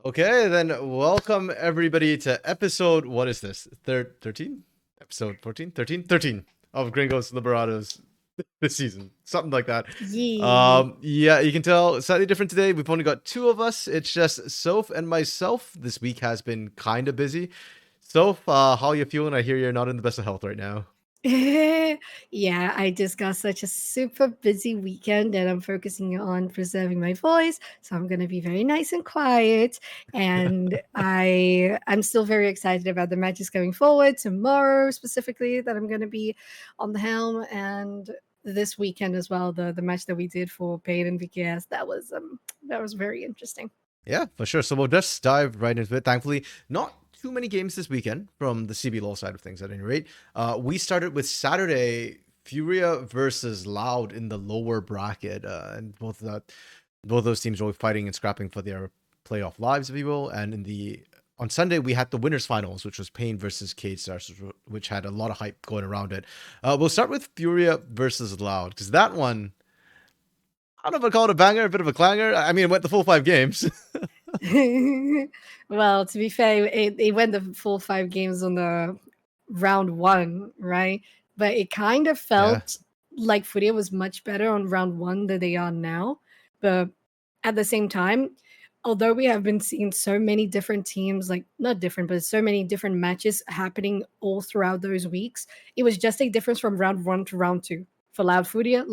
Okay, then welcome everybody to episode, what is this? 13? Episode 14? 13? 13 of Gringos Liberados this season. Something like that. Yee. Yeah, you can tell slightly different today. We've only got two of us. It's just Soph and myself. This week has been kind of busy. Soph, how are you feeling? I hear you're not in the best of health right now. Yeah, I just got such a super busy weekend and I'm focusing on preserving my voice. So I'm going to be very nice and quiet. And I'm still very excited about the matches going forward tomorrow specifically that I'm going to be on the helm and this weekend as well the match that we did for Paid and VKS that was very interesting. Yeah, for sure. So we'll just dive right into it. Thankfully, not too many games this weekend from the CBLOL side of things at any rate. We started with Saturday, Furia versus Loud in the lower bracket. And both those teams were fighting and scrapping for their playoff lives, if you will. And on Sunday, we had the winners finals, which was Pain versus Cade Stars, which had a lot of hype going around it. We'll start with Furia versus Loud, because that one, I don't know if I call it a banger, a bit of a clanger. I mean, it went the full 5 games. Well, to be fair, it went the full 5 games on the round one, right? But it kind of Yeah. felt like Furia was much better on round one than they are now. But at the same time, although we have been seeing so many different teams, like not different, but so many different matches happening all throughout those weeks, it was just a difference from round one to round two. For Loud Furia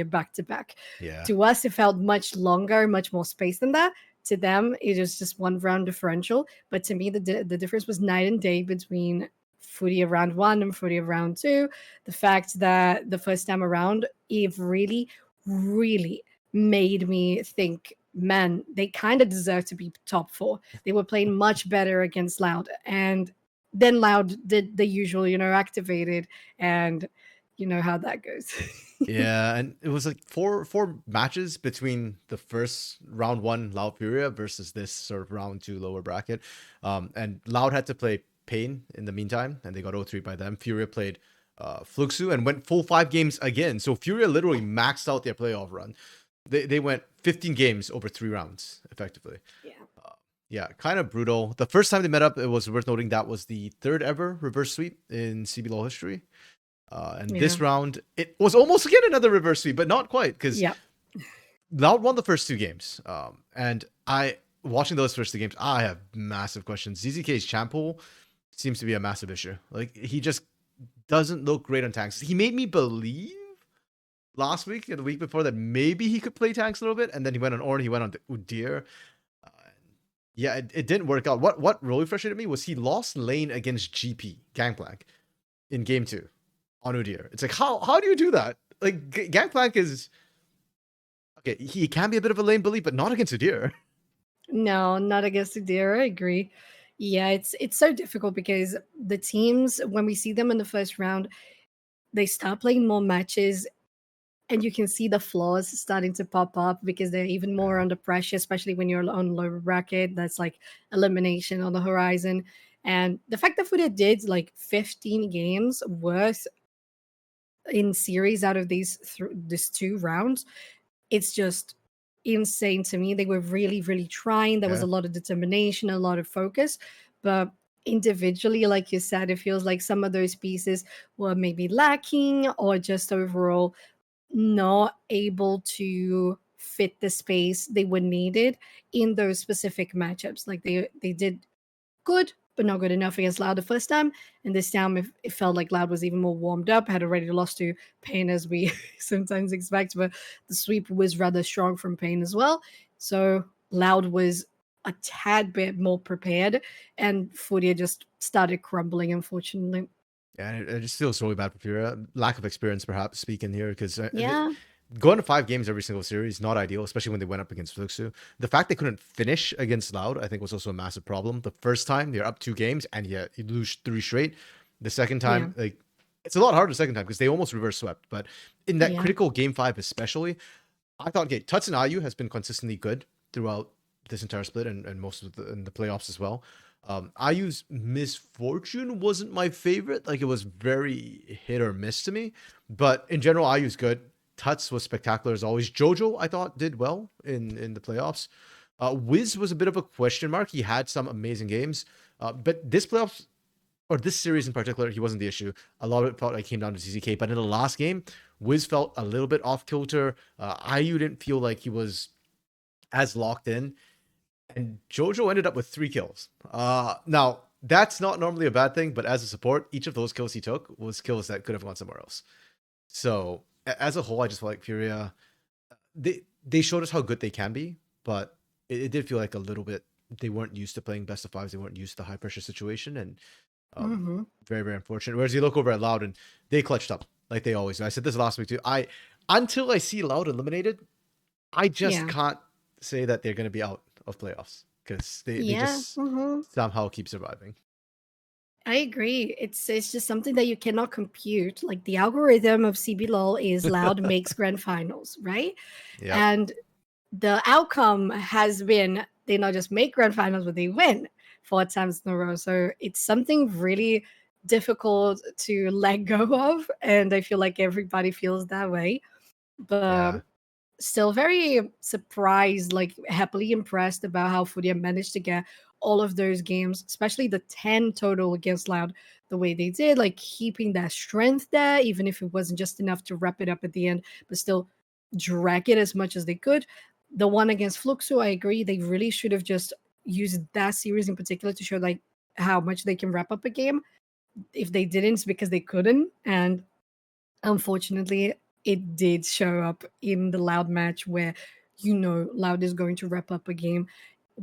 back to back. Yeah. To us, it felt much longer, much more space than that. To them, it was just one round differential. But to me, the difference was night and day between Furia round one and Furia round two. The fact that the first time around, it really, really made me think, man, they kind of deserve to be top four. They were playing much better against Loud. And then Loud did the usual, activated, and you know how that goes. Yeah, and it was like four matches between the first round one Loud Furia versus this sort of round two lower bracket. And Loud had to play Pain in the meantime, and they got 0-3 by them. Furia played Fluxu and went full 5 games again. So Furia literally maxed out their playoff run. They went 15 games over 3 rounds, effectively. Yeah. Yeah, kind of brutal. The first time they met up, it was worth noting that was the third ever reverse sweep in CBLOL history. And Yeah. this round, it was almost again another reverse sweep, but not quite, because Yeah. Loud won the first 2 games. And watching those first 2 games, I have massive questions. ZZK's champ pool seems to be a massive issue. Like, he just doesn't look great on tanks. He made me believe last week and the week before that maybe he could play tanks a little bit, and then he went on Ornn, he went on Udyr. Yeah, it didn't work out. What really frustrated me was he lost lane against GP, Gangplank, in game 2 on Udyr. It's like, how do you do that? Like, Gangplank is okay. He can be a bit of a lane bully, but not against Udyr. No, not against Adira. I agree. Yeah, it's so difficult because the teams, when we see them in the first round, they start playing more matches and you can see the flaws starting to pop up because they're even more Yeah. under pressure, especially when you're on low bracket. That's like elimination on the horizon. And the fact that Fuda did like 15 games worth in series out of these 2 rounds, it's just insane to me. They were really, really trying. There was Yeah. a lot of determination, a lot of focus, but individually, like you said, it feels like some of those pieces were maybe lacking or just overall not able to fit the space they were needed in those specific matchups. Like they did good, but not good enough against Loud the first time. And this time, it felt like Loud was even more warmed up, had already lost to Pain as we sometimes expect, but the sweep was rather strong from Pain as well. So Loud was a tad bit more prepared, and Furia just started crumbling, unfortunately. Yeah, and it just feels really bad for Furia. Lack of experience, perhaps, speaking here, because Yeah, going to 5 games every single series not ideal, especially when they went up against Fluxu. The fact they couldn't finish against Loud, I think, was also a massive problem. The first time they're up 2 games and yet you lose 3 straight. The second yeah, time, like, it's a lot harder the second time because they almost reverse swept. But in that yeah, critical game 5, especially, I thought, okay, Tuts and IU has been consistently good throughout this entire split and most of in the playoffs as well. IU's misfortune wasn't my favorite. Like, it was very hit or miss to me. But in general, IU's good. Tuts was spectacular as always. Jojo, I thought, did well in the playoffs. Wiz was a bit of a question mark. He had some amazing games, but this playoffs or this series in particular, he wasn't the issue. A lot of it felt like came down to ZZK, but in the last game, Wiz felt a little bit off kilter. IU didn't feel like he was as locked in, and Jojo ended up with 3 kills. Now that's not normally a bad thing, but as a support, each of those kills he took was kills that could have gone somewhere else. So as a whole, I just felt like Furia, they showed us how good they can be, but it did feel like a little bit they weren't used to playing best of fives. They weren't used to high pressure situation, and Hmm. very very unfortunate. Whereas you look over at Loud and they clutched up like they always do. I said this last week too. Until I see Loud eliminated, I just Yeah. can't say that they're going to be out of playoffs because they Yeah. just Hmm. somehow keep surviving. I agree. It's just something that you cannot compute. Like the algorithm of CBLOL is Loud makes grand finals, right? Yep. And the outcome has been they not just make grand finals, but they win 4 times in a row. So it's something really difficult to let go of. And I feel like everybody feels that way. But Yeah. still very surprised, like happily impressed about how Furia managed to get all of those games, especially the 10 total against Loud, the way they did, like keeping that strength there, even if it wasn't just enough to wrap it up at the end, but still drag it as much as they could. The one against Fluxo, I agree, they really should have just used that series in particular to show like how much they can wrap up a game. If they didn't, it's because they couldn't. And unfortunately, it did show up in the Loud match where Loud is going to wrap up a game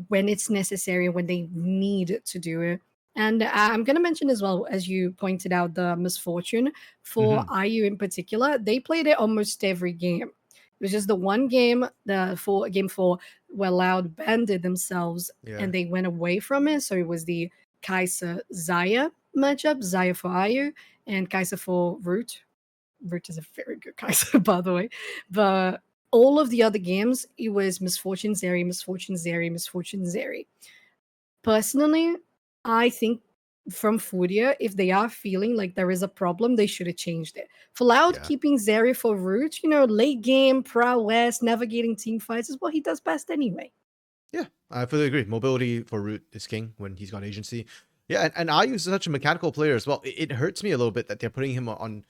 when it's necessary, when they need to do it. And I'm going to mention as well, as you pointed out, the misfortune for Hmm. IU in particular. They played it almost every game. It was just the one game, the game 4, where Loud banded themselves Yeah. and they went away from it. So it was the Kaiser Zaya matchup, Zaya for IU and Kaiser for Root. Root is a very good Kaiser, by the way. But all of the other games, it was Misfortune Zeri, Misfortune Zeri, Misfortune Zeri. Personally, I think from Furia, if they are feeling like there is a problem, they should have changed it. For Loud, Yeah. keeping Zeri for Root, late game, prowess, navigating team fights is what he does best anyway. Yeah, I fully agree. Mobility for Root is king when he's got agency. Yeah, and I use such a mechanical player as well. It hurts me a little bit that they're putting him on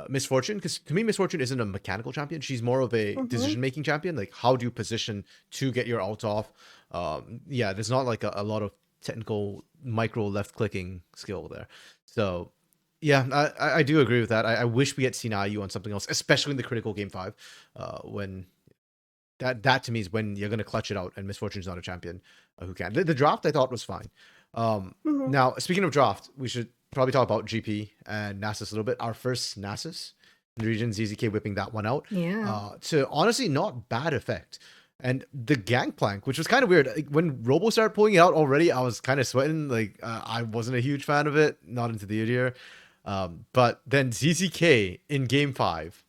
Misfortune, because to me Misfortune isn't a mechanical champion. She's more of a Hmm. decision making champion. Like how do you position to get your ult off? Yeah, there's not like a lot of technical micro left clicking skill there. So yeah, I do agree with that. I wish we had seen IU on something else, especially in the critical game 5, when that to me is when you're going to clutch it out, and Misfortune's not a champion who can. The draft I thought was fine. Hmm. Now, speaking of draft, we should probably talk about GP and Nasus a little bit. Our first Nasus in the region, ZZK whipping that one out. Yeah. To honestly not bad effect. And the gangplank, which was kind of weird. Like, when Robo started pulling it out already, I was kind of sweating. Like, I wasn't a huge fan of it, not into the year. But then ZZK in game 5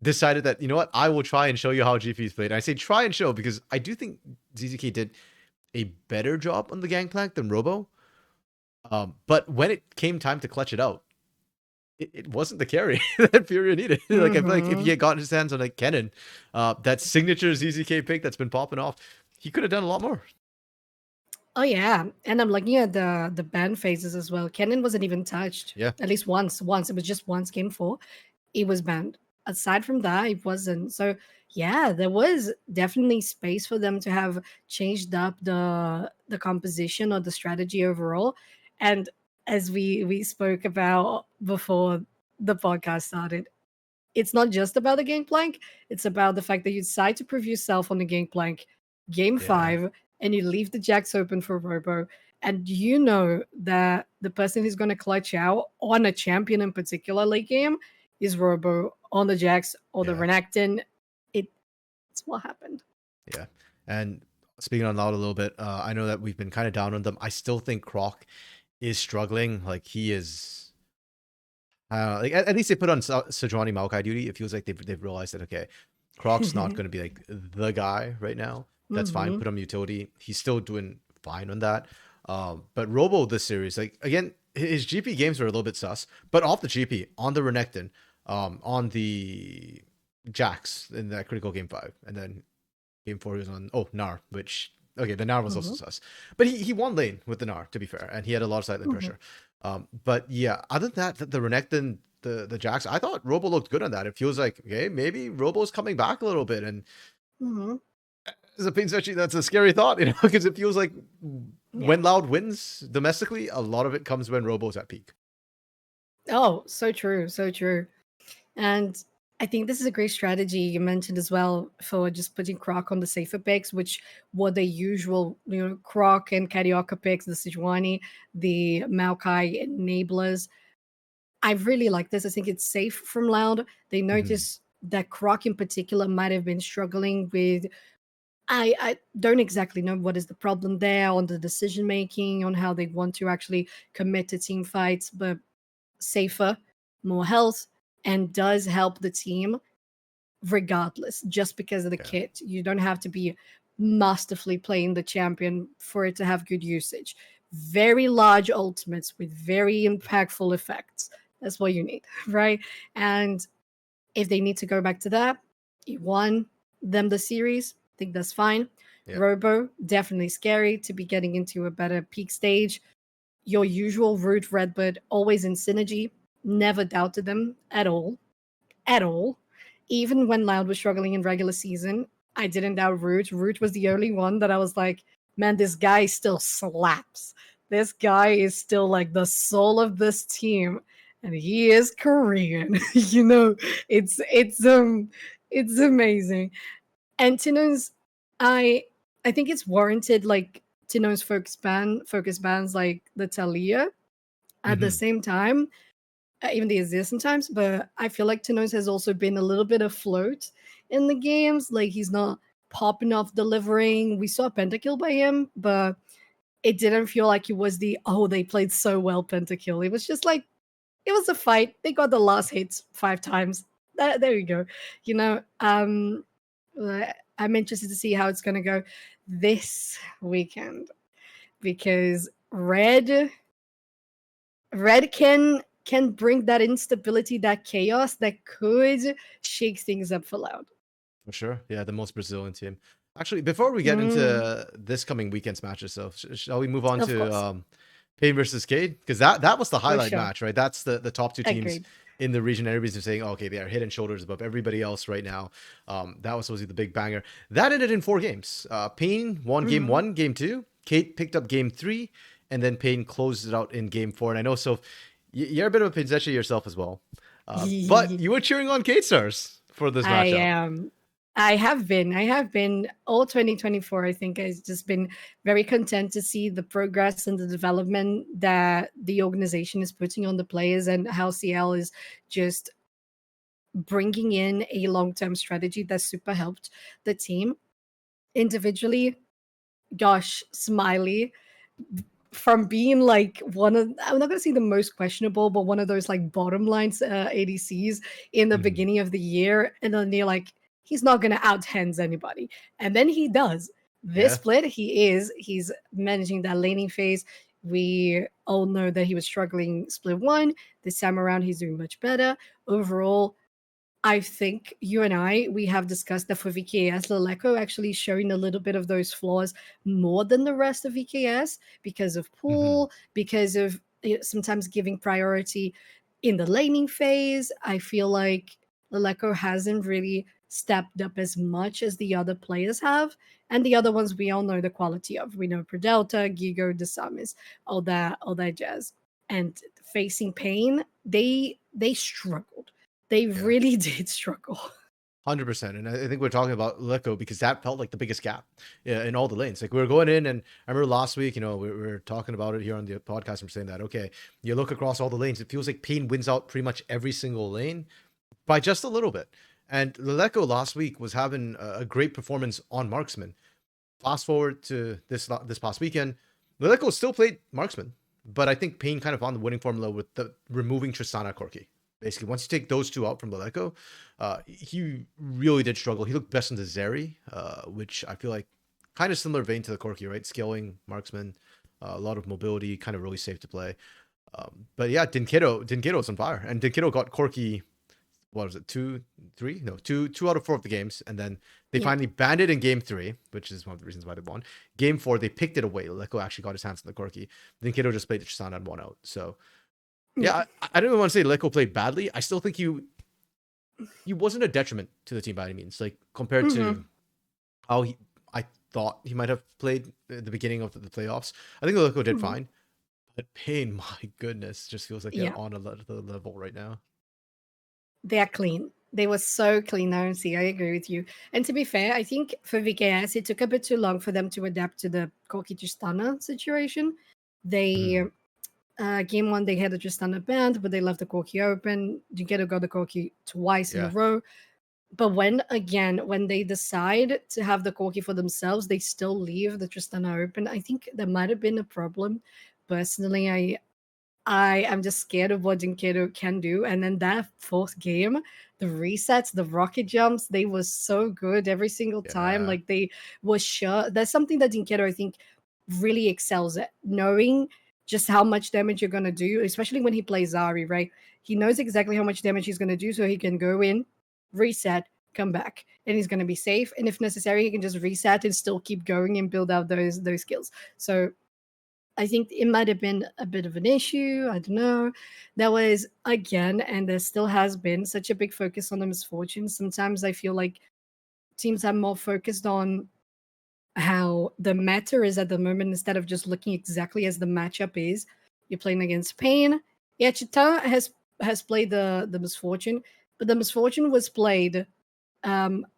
decided that, you know what, I will try and show you how GP is played. And I say try and show because I do think ZZK did a better job on the gangplank than Robo. But when it came time to clutch it out, it wasn't the carry that Furia needed. Like I feel like if he Hmm. had gotten his hands on like Kennen, that signature ZZK pick that's been popping off, he could have done a lot more. Oh yeah, and I'm looking at the ban phases as well. Kennen wasn't even touched. Yeah, At least once. Once it was just once game 4. It was banned. Aside from that, it wasn't. So yeah, there was definitely space for them to have changed up the composition or the strategy overall. And as we spoke about before the podcast started, it's not just about the gangplank. It's about the fact that you decide to prove yourself on the gangplank game yeah, 5 and you leave the jacks open for Robo. And you know that the person who's going to clutch out on a champion in particular late game is Robo on the jacks or the yeah, Renekton. It's what happened. yeah. And speaking on Loud a little bit, I know that we've been kind of down on them. I still think Croc is struggling. Like he is. Like at least they put on Sejuani Maokai duty. It feels like they've realized that okay, Croc's not going to be like the guy right now. That's fine. Hmm. Put him utility. He's still doing fine on that. But Robo this series, like again, his GP games were a little bit sus. But off the GP, on the Renekton, on the Jax in that critical game 5, and then Game 4 he was on Nar, which okay, the Nar was also Hmm. sus. But he won lane with the Nar, to be fair, and he had a lot of side lane Hmm. pressure. But yeah, other than that, the Renekton, the Jax, I thought Robo looked good on that. It feels like, okay, maybe Robo's coming back a little bit. And Hmm. as a Ping, actually, that's a scary thought, because it feels like Yeah. when Loud wins domestically, a lot of it comes when Robo's at peak. Oh, so true, so true. And I think this is a great strategy you mentioned as well for just putting Croc on the safer picks, which were the usual, Croc and Carioca picks, the Sejuani, the Maokai enablers. I really like this. I think it's safe from Loud. They Mhm. noticed that Croc in particular might have been struggling with. I don't exactly know what is the problem there on the decision making, on how they want to actually commit to team fights, but safer, more health, and does help the team regardless, just because of the Yeah. kit. You don't have to be masterfully playing the champion for it to have good usage. Very large ultimates with very impactful effects. That's what you need, right? And if they need to go back to that, you won them the series. I think that's fine. Yeah. Robo, definitely scary to be getting into a better peak stage. Your usual root Redbird, always in synergy. Never doubted them at all. At all. Even when Loud was struggling in regular season, I didn't doubt Root. Root was the only one that I was like, man, this guy still slaps. This guy is still like the soul of this team. And he is Korean. It's amazing. And Tino's I I think it's warranted like Tino's focus bans like the Talia at the Mhm. same time, even the exist sometimes, but I feel like Tino's has also been a little bit afloat in the games. Like he's not popping off delivering. We saw a pentakill by him, but it didn't feel like it was the oh they played so well pentakill. It was just like it was a fight. They got the last hits 5 times. There you go. You know, I'm interested to see how it's gonna go this weekend because Red can bring that instability, that chaos that could shake things up for Loud. For sure. Yeah, the most Brazilian team. Actually, before we get Mm, into this coming weekend's matches, so shall we move on of to course, Pain versus Cade? Because that was the for highlight sure. match, right? That's the top two teams Agreed. in the region. Everybody's just saying, oh, okay, they are head and shoulders above everybody else right now. That was supposedly the big banger. That ended in 4 games. Pain won game Mhm. 1, game 2. Cade picked up game 3, and then Pain closed it out in game 4. And I know, so you're a bit of a Pinzetti yourself as well. But you were cheering on Cade Stars for this I matchup. am. I have been. I have been all 2024. I think I've just been very content to see the progress and the development that the organization is putting on the players and how CL is just bringing in a long-term strategy that super helped the team individually. Gosh, Smiley from being like one of I'm not gonna say the most questionable, but one of those like bottom lines ADCs in the Mhm. beginning of the year, and then they're like, he's not gonna out hands anybody, and then he does. This Yeah. split, he's managing that laning phase. We all know that he was struggling split one. This time around, he's doing much better. Overall, I think you and we have discussed that for VKS, Leleco actually showing a little bit of those flaws more than the rest of VKS because of Mhm. pool, because of sometimes giving priority in the laning phase. I feel like Leleco hasn't really stepped up as much as the other players have. And the other ones we all know the quality of. We know Predelta, Gigo, Desamis, all that jazz. And facing pain, they struggled. They Yeah. really did struggle. 100%. And I think we're talking about Lecco because that felt like the biggest gap, yeah, in all the lanes. Like we were going in, and I remember last week, we were talking about it here on the podcast. I'm saying that, okay, you look across all the lanes, it feels like Pain wins out pretty much every single lane by just a little bit. And Leleco last week was having a great performance on Marksman. Fast forward to this past weekend, Leleco still played Marksman, but I think Pain kind of found the winning formula with the removing Tristana Corki. Basically, once you take those two out from Leleco, he really did struggle. He looked best in the Zeri, which I feel like kind of similar vein to the Corki, right? Scaling Marksman, a lot of mobility, kind of really safe to play. But yeah, Dinkido's on fire, and Dinkido got Corki what was it, two, three? No, two out of four of the games, and then they Yeah. finally banned it in game three, which is one of the reasons why they won. Game four, they picked it away. Leko actually got his hands on the Corki. Then Kiddo just played the Tristana and won out. So Yeah. yeah, I don't even want to say Leko played badly. I still think he wasn't a detriment to the team by any means. Like compared Mm-hmm. to how I thought he might have played at the beginning of the playoffs. I think Leko did Mm-hmm. fine, but Pain, my goodness, just feels like they're Yeah. on another level right now. They're clean. They were so clean, honestly. I agree with you. And to be fair, I think for VKS, it took a bit too long for them to adapt to the Koki Tristana situation. They Mhm. game one they had the Tristana banned, but they left the Koki open. Jinkedo got the Koki twice in a Yeah, row. But when they decide to have the Koki for themselves, they still leave the Tristana open. I think there might have been a problem. Personally, I am just scared of what Jinkedo can do. And then that fourth game, the resets, the rocket jumps, they were so good every single time. yeah, Like they were sure. There's something that Jinkedo, I think, really excels at knowing just how much damage you're gonna do, especially when he plays Zari, right? He knows exactly how much damage he's gonna do, so he can go in, reset, come back, and he's gonna be safe. And if necessary, he can just reset and still keep going and build out those skills. So I think it might have been a bit of an issue. I don't know. There was, again, and there still has been, such a big focus on the misfortune. Sometimes I feel like teams are more focused on how the meta is at the moment instead of just looking exactly as the matchup is. You're playing against Pain. Yeah, Chita has played the misfortune, but the misfortune was played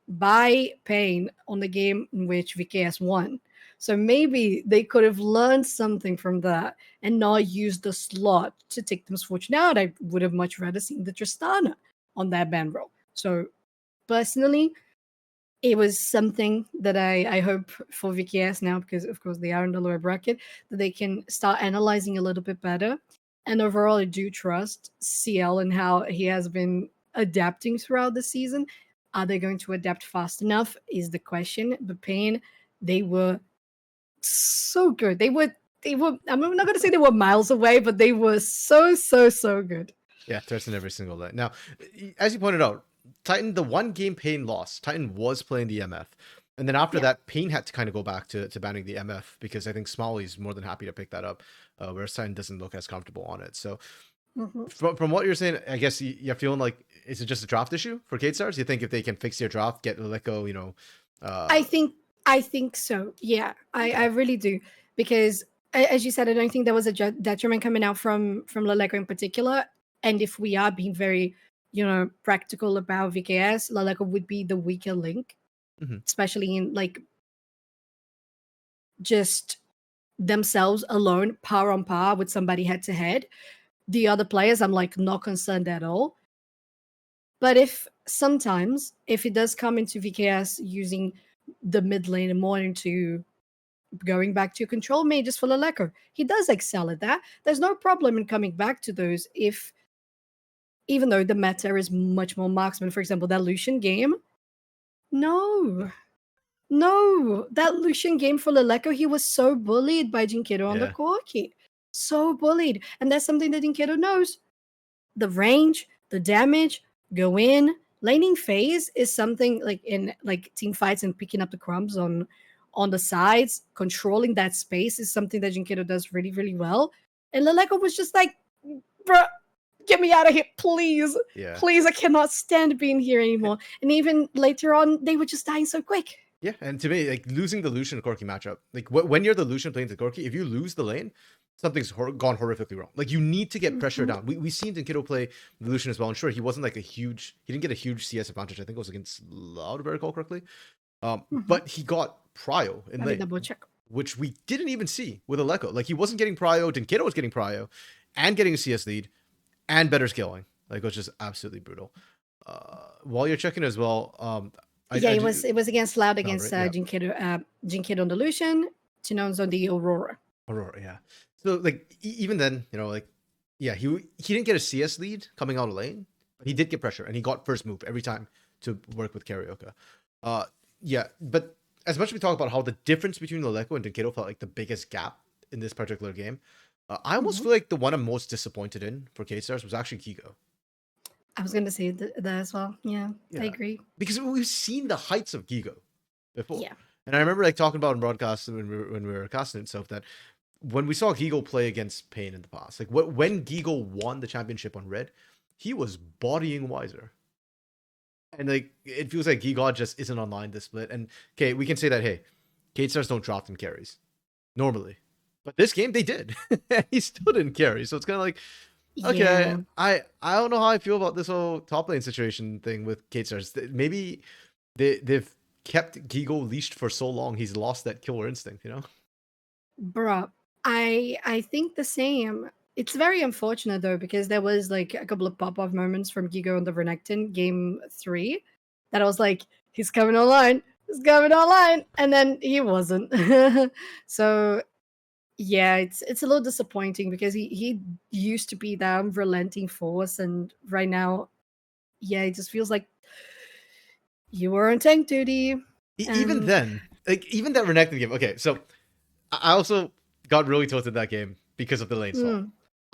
by Pain on the game in which VKS won. So maybe they could have learned something from that and not used the slot to take the misfortune out. I would have much rather seen the Tristana on that ban roll. So personally, it was something that I hope for VKS now, because of course they are in the lower bracket, that they can start analyzing a little bit better. And overall, I do trust CL and how he has been adapting throughout the season. Are they going to adapt fast enough? Is the question. But Pain, they were so good. They were. I'm not going to say they were miles away, but they were so good. yeah. Threats in every single line. Now, as you pointed out, Titan, the one game Pain lost, Titan was playing the MF. And then after Yeah. that, Pain had to kind of go back to banning the MF because I think Smalley's more than happy to pick that up, whereas Titan doesn't look as comfortable on it. So Mhm. from what you're saying, I guess you're feeling like, is it just a draft issue for Kate Stars? You think if they can fix their draft, get Leko, I uh, think I think so. Yeah, I okay, really do, because as you said, I don't think there was a detriment coming out from Laleco in particular. And if we are being very, practical about VKS, Laleco would be the weaker link, hmm, especially in like just themselves alone, par on par with somebody head to head. The other players, I'm like not concerned at all. But if it does come into VKS using the mid lane and more into going back to control mages for Laleco. He does excel at that. There's no problem in coming back to those if, even though the meta is much more marksman. For example, that Lucian game. No, no, that Lucian game for Laleco, he was so bullied by Jinkido on the yeah, Corki. So bullied. And that's something that Jinkido knows. The range, the damage, go in. Laning phase is something like in like team fights and picking up the crumbs on the sides, controlling that space is something that Jinkido does really, really well. And Leleco was just like, bruh, get me out of here, please. yeah. Please, I cannot stand being here anymore. And even later on, they were just dying so quick. Yeah, and to me, like losing the Lucian Corki matchup, like when you're the Lucian playing the Corki, if you lose the lane, something's gone horrifically wrong. Like you need to get pressure Mhm, down. We seen Kiddo play the Lucian as well, and sure, he wasn't like he didn't get a huge CS advantage. I think it was against Loud, if I recall correctly. mhm. But he got Prio in Let me lane, double check. which we didn't even see with Aleko. Like he wasn't getting Prio, Kiddo was getting Prio, and getting a CS lead, and better scaling. Like it was just absolutely brutal. While you're checking as well, Yeah, I it do was it was against Loud Loud, against right? Yeah. Jinkido on the Lucian, Chinon's on the Aurora. Aurora, yeah. So like even then, like yeah, he didn't get a CS lead coming out of lane, but he did get pressure and he got first move every time to work with Karaoke. Uh yeah, but as much as we talk about how the difference between Leleco and Denkido felt like the biggest gap in this particular game, I almost Mhm. feel like the one I'm most disappointed in for K-Stars was actually Kigo. I was gonna say that as well. Yeah, I Yeah, agree. because we've seen the heights of Gigo before, Yeah. and I remember like talking about in broadcast when we were casting and stuff that when we saw Gigo play against Pain in the past, like when Gigo won the championship on Red, he was bodying Wiser. And like it feels like Giga just isn't online this split. And okay, we can say that hey, Kate Stars don't drop them carries normally. But this game they did. He still didn't carry. So it's kind of like, okay, Yeah. I don't know how I feel about this whole top lane situation thing with Kate Stars. Maybe they've kept Gigo leashed for so long he's lost that killer instinct, you know? Bruh, I think the same. It's very unfortunate though, because there was like a couple of pop-off moments from Gigo on the Renekton game 3 that I was like, he's coming online, he's coming online, and then he wasn't. So yeah, it's a little disappointing because he used to be that unrelenting force, and right now, yeah, it just feels like you were on tank duty. Even And then, like even that Renekton game. Okay, so I also got really tilted that game because of the lane swap. mm,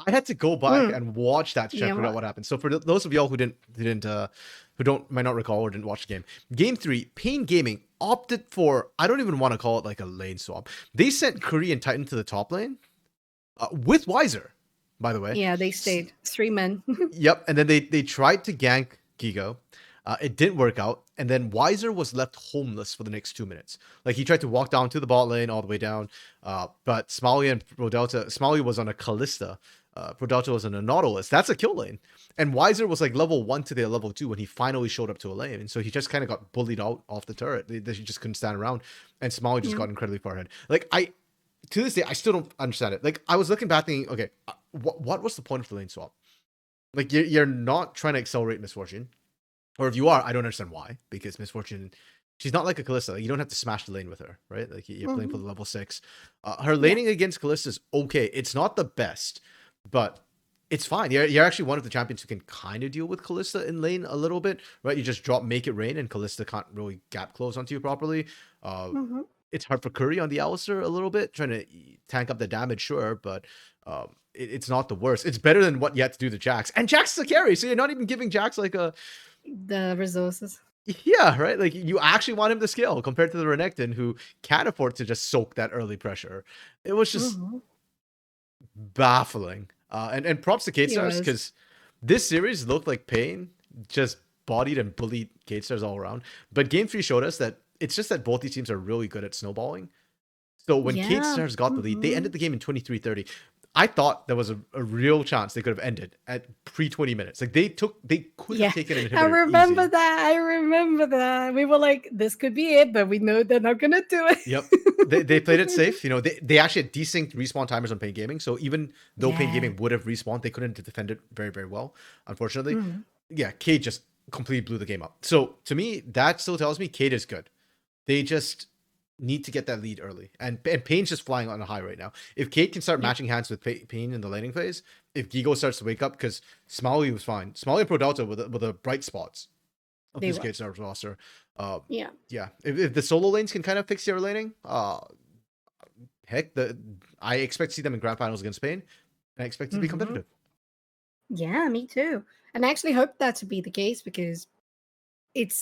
I had to go back mm, and watch that to try yeah, to figure out what happened. So for those of y'all who don't might not recall or didn't watch the game, Game 3, Pain Gaming opted for, I don't even want to call it like a lane swap. They sent Curry and Titan to the top lane with Wiser, by the way. yeah, they stayed 3 men. Yep, and then they tried to gank Gigo. It didn't work out, and then Wiser was left homeless for the next 2 minutes. Like he tried to walk down to the bot lane all the way down, but Smalley and Prodelta. Smalley was on a Callista. Prodelta was on a Nautilus. That's a kill lane, and Wiser was like level 1 to their level 2 when he finally showed up to a lane, and so he just kind of got bullied out off the turret. They just couldn't stand around, and Smalley just Yeah. got incredibly far ahead. Like to this day, I still don't understand it. Like I was looking back thinking, okay, what was the point of the lane swap? Like you're not trying to accelerate Misfortune, or if you are, I don't understand why. Because Misfortune, she's not like a Kalista. Like, you don't have to smash the lane with her, right? Like you're playing for Mhm. the level 6. Her Yeah. laning against Kalista is okay. It's not the best, but it's fine. You're actually one of the champions who can kind of deal with Kalista in lane a little bit, right? You just drop Make It Rain, and Kalista can't really gap close onto you properly. Mhm. It's hard for Curry on the Alistair a little bit, trying to tank up the damage, sure, but it's not the worst. It's better than what you had to do to Jax. And Jax is a carry, so you're not even giving Jax like a... The resources. Yeah, right? Like, you actually want him to scale compared to the Renekton, who can't afford to just soak that early pressure. It was just Mhm. baffling. And props to Kate He Stars, was. because this series looked like Pain just bodied and bullied Kate Stars all around. But Game 3 showed us that it's just that both these teams are really good at snowballing. So when Kate Yeah. Stars got the lead, they ended the game in 23-30. I thought there was a real chance they could have ended at pre-20 minutes. Like they could have Yeah. taken an I inhibitor remember easy. that. I remember that. We were like, this could be it, but we know they're not gonna do Yep. it. They played it safe. You know, they actually had desynced respawn timers on Pain Gaming. So even though Pain Yeah. Gaming would have respawned, they couldn't defend it very, very well, unfortunately. Mhm. Yeah, Cade just completely blew the game up. So to me, that still tells me Cade is good. They just need to get that lead early. And Pain's just flying on a high right now. If Cade can start Yep. matching hands with Pain in the laning phase, if Gigo starts to wake up, because Smalley was fine. Smalley and Pro Delta were the bright spots of They this were. Cade Stars roster. Yeah. Yeah. If the solo lanes can kind of fix your laning, heck, I expect to see them in grand finals against Spain. And I expect it to be Mhm. competitive. Yeah, me too. And I actually hope that to be the case, because it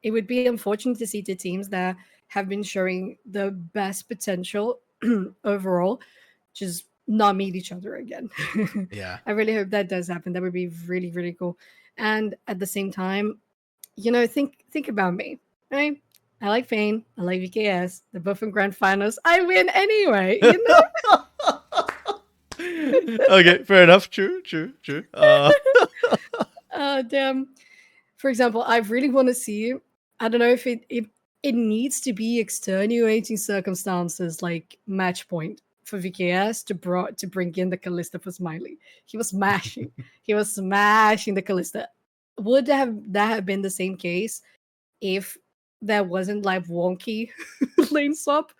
would be unfortunate to see the teams that have been showing the best potential overall just not meet each other again. Yeah. I really hope that does happen. That would be really, really cool. And at the same time, think about me, right? I like Fane. I like VKS. They're both in grand finals. I win anyway, Okay, fair enough. True. damn. For example, I really want to see. I don't know if it needs to be extenuating circumstances like match point for VKS to bring in the Callista for Smiley. He was smashing. He was smashing the Callista. Would that have been the same case if there wasn't like wonky lane swap?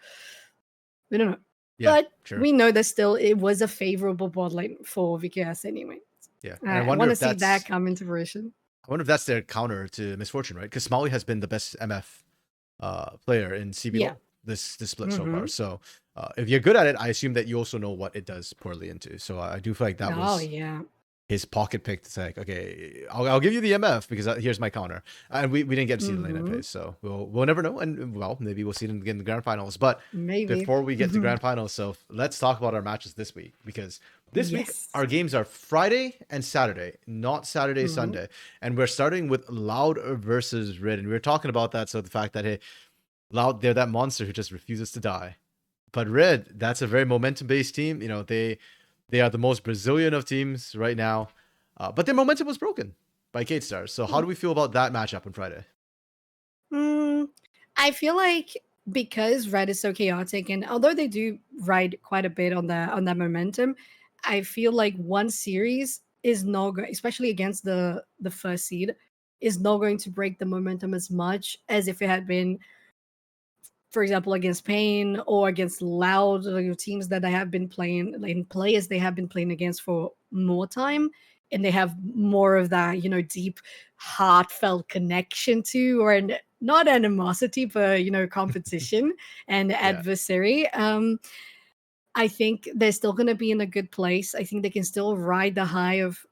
We don't know. Yeah, But sure. we know that still it was a favorable bot lane for VKS anyway. Yeah. And I want to see that come into fruition. I wonder if that's their counter to Misfortune, right? Because Smalley has been the best MF player in Yeah. CBLOL this split so far. Hmm. So if you're good at it, I assume that you also know what it does poorly into. So I do feel like that Oh was yeah. his pocket pick to say, like, okay, I'll give you the MF because here's my counter. And we didn't get to see the lane Hmm. phase, so we'll never know. And well, maybe we'll see it in the grand finals. But Maybe. before we get to grand finals, so let's talk about our matches this week, because this week Yes. our games are Friday and Saturday, not Saturday, Hmm. Sunday. And we're starting with Loud versus Red. And we were talking about that. So the fact that, hey, Loud, they're that monster who just refuses to die. But Red, that's a very momentum-based team. You know, they are the most Brazilian of teams right now, but their momentum was broken by Kate Stars. So how do we feel about that matchup on Friday? Mm, I feel like because Red is so chaotic, and although they do ride quite a bit on that momentum, I feel like one series is not going, especially against the first seed, is not going to break the momentum as much as if it had been, for example, against Pain or against Loud, like, teams that they have been playing, like players they have been playing against for more time, and they have more of that, deep, heartfelt connection to, or not animosity, but competition and Yeah, adversary. I think they're still going to be in a good place. I think they can still ride the high of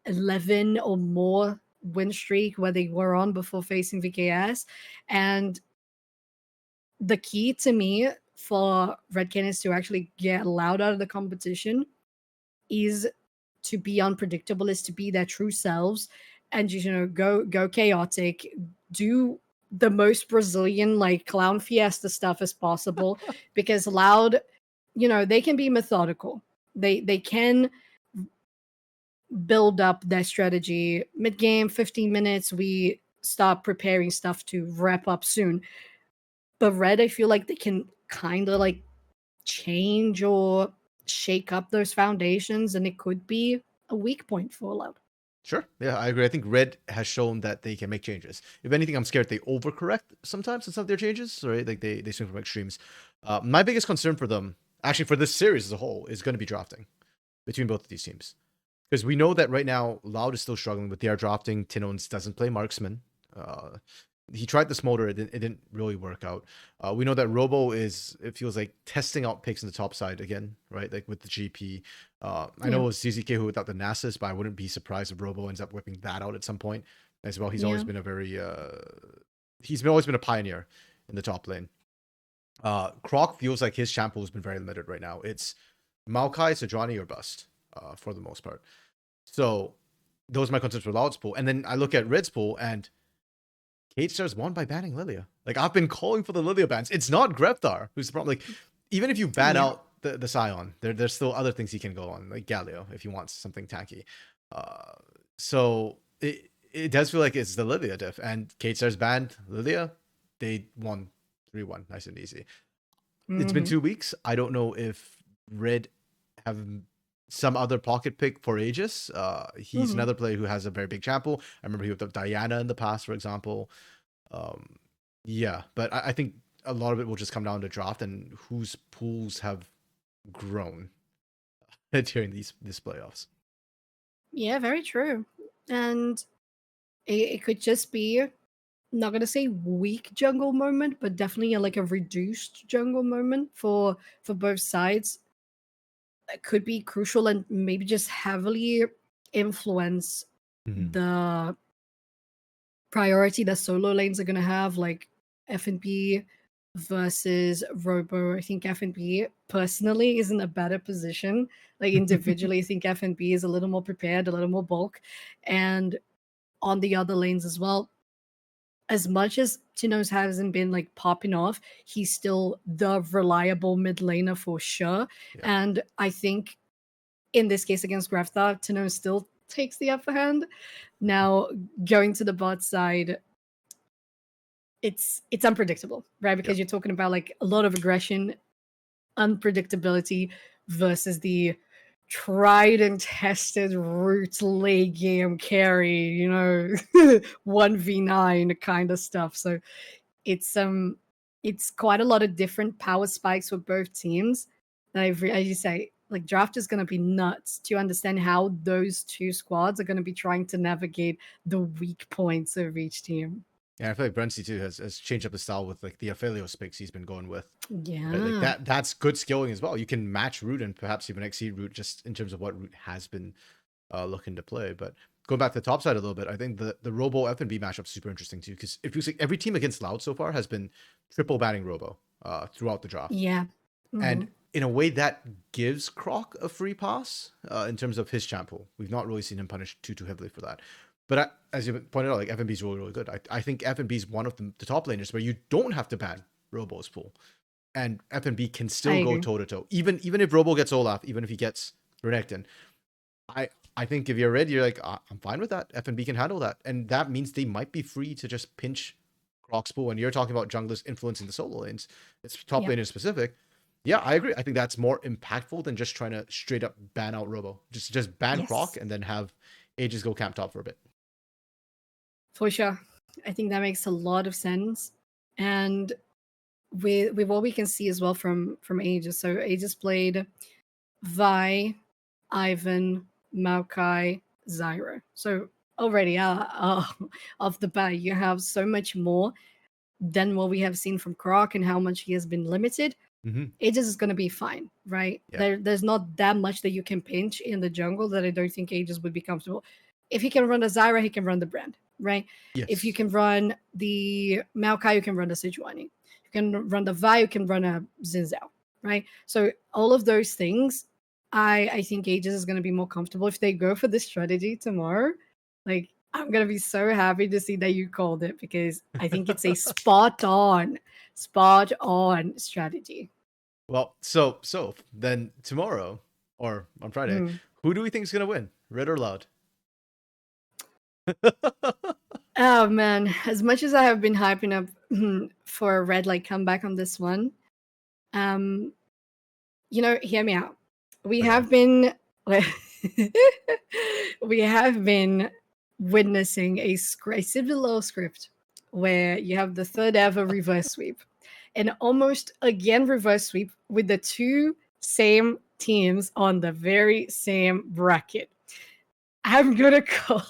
11 or more win streak where they were on before facing VKS, and the key to me for Red Canids to actually get Loud out of the competition is to be unpredictable, is to be their true selves, and just, go chaotic, do the most Brazilian like clown fiesta stuff as possible, because Loud, they can be methodical. They can build up their strategy mid game, 15 minutes. We start preparing stuff to wrap up soon. But Red, I feel like they can kind of like change or shake up those foundations, and it could be a weak point for Loud. sure. Yeah, I agree. I think Red has shown that they can make changes. If anything, I'm scared they overcorrect sometimes in some of their changes. Right, like they swing from extremes. My biggest concern for them, actually for this series as a whole, is going to be drafting between both of these teams. Because we know that right now Loud is still struggling with their drafting. Tinones doesn't play marksman. Uh, he tried the smolder, it didn't really work out. We know that Robo is, it feels like, testing out picks in the top side again, right? Like with the GP. I know Yeah, it was CZK who without the Nasus, but I wouldn't be surprised if Robo ends up whipping that out at some point as well. He's always yeah. been a very always been a pioneer in the top lane. Croc feels like his shampoo has been very limited right now. It's Maokai, Sejuani, or bust for the most part. So those are my concerns for Loud's pool. And then I look at Red's pool, and Kate Stars won by banning Lilia. Like, I've been calling for the Lilia bans. It's not Greptar who's the problem. Like, even if you ban Yeah. out the Scion, there's still other things he can go on, like Galio, if he wants something tanky. Uh, so it does feel like it's the Lilia diff. And Kate Stars banned Lilia. They won 3-1, nice and easy. It's been Hmm. 2 weeks. I don't know if Red have some other pocket pick for Aegis. He's Hmm. another player who has a very big champion. I remember he whipped up Diana in the past, for example. Um, yeah, but I think a lot of it will just come down to draft and whose pools have grown during these playoffs. Yeah, very true. And it could just be, not gonna say weak jungle moment, but definitely like a reduced jungle moment for both sides. It could be crucial and maybe just heavily influence Mhm. the priority that solo lanes are going to have, like F&B versus Robo. I think F&B personally is in a better position. Like individually, I think F&B is a little more prepared, a little more bulk. And on the other lanes as well, as much as Tinos hasn't been like popping off, he's still the reliable mid laner for sure. Yeah, And I think in this case against Grafta, Tinos still takes the upper hand. Now, going to the bot side, it's unpredictable, right? yeah. Because you're talking about like a lot of aggression, unpredictability versus the tried and tested root late game carry, 1v9 kind of stuff. So it's it's quite a lot of different power spikes for both teams. And as you say, like draft is going to be nuts to understand how those two squads are going to be trying to navigate the weak points of each team. Yeah, I feel like Bruncy too has changed up the style with like the Aphelios picks he's been going with. Right? Like Yeah. that's good skilling as well. You can match root and perhaps even exceed root just in terms of what root has been looking to play. But going back to the top side a little bit, I think the Robo F&B matchup is super interesting too, because if you see every team against Loud so far has been triple banning Robo throughout the draft. Yeah. And Hmm. in a way that gives Croc a free pass in terms of his champ pool. We've not really seen him punished too heavily for that. But as you pointed out, like FNB is really good. I think FNB is one of the top laners where you don't have to ban Robo's pool, and FNB can I still go agree. toe to toe. Even if Robo gets Olaf, even if he gets Renekton, I think if you're red, you're like, I'm fine with that. FNB can handle that, and that means they might be free to just pinch Croc's pool. And you're talking about junglers influencing the solo lanes. It's top Yep. laner specific. Yeah, I agree. I think that's more impactful than just trying to straight up ban out Robo. Just ban Croc Yes, and then have Aegis go camp top for a bit. for sure. I think that makes a lot of sense. And with what we can see as well from Aegis. So Aegis played Vi, Ivan, Maokai, Zyra. So already off the bat, you have so much more than what we have seen from Croc and how much he has been limited. Mm-hmm. Aegis is going to be fine, right? Yeah. There's not that much that you can pinch in the jungle that I don't think Aegis would be comfortable. If he can run the Zyra, he can run the Brand, right? If you Yes. can run the Maokai, you can run the Sejuani. You can run the Vi, you can run a Zinzao, right? So all of those things, I think Aegis is going to be more comfortable if they go for this strategy tomorrow. Like, I'm going to be so happy to see that you called it because I think it's a spot on strategy. Well, so then tomorrow or on Friday, Mm. who do we think is gonna win, Red or Loud? Oh man, as much as I have been hyping up for a red light comeback on this one, um, hear me out. We Okay. have been we have been witnessing a CBLOL script where you have the third ever reverse sweep, and almost again reverse sweep with the two same teams on the very same bracket. I'm gonna call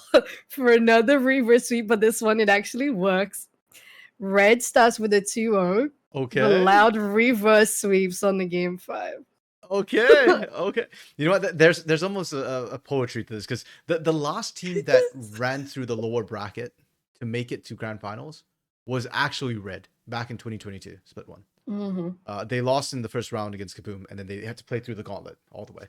for another reverse sweep, but this one it actually works. Red starts with a 2-0, but Okay. Loud reverse sweeps on the game 5. Okay. Okay. You know what? There's almost a poetry to this, because the last team that ran through the lower bracket to make it to grand finals was actually Red back in 2022, split one. Hmm. They lost in the first round against Kaboom, and then they had to play through the gauntlet all the way.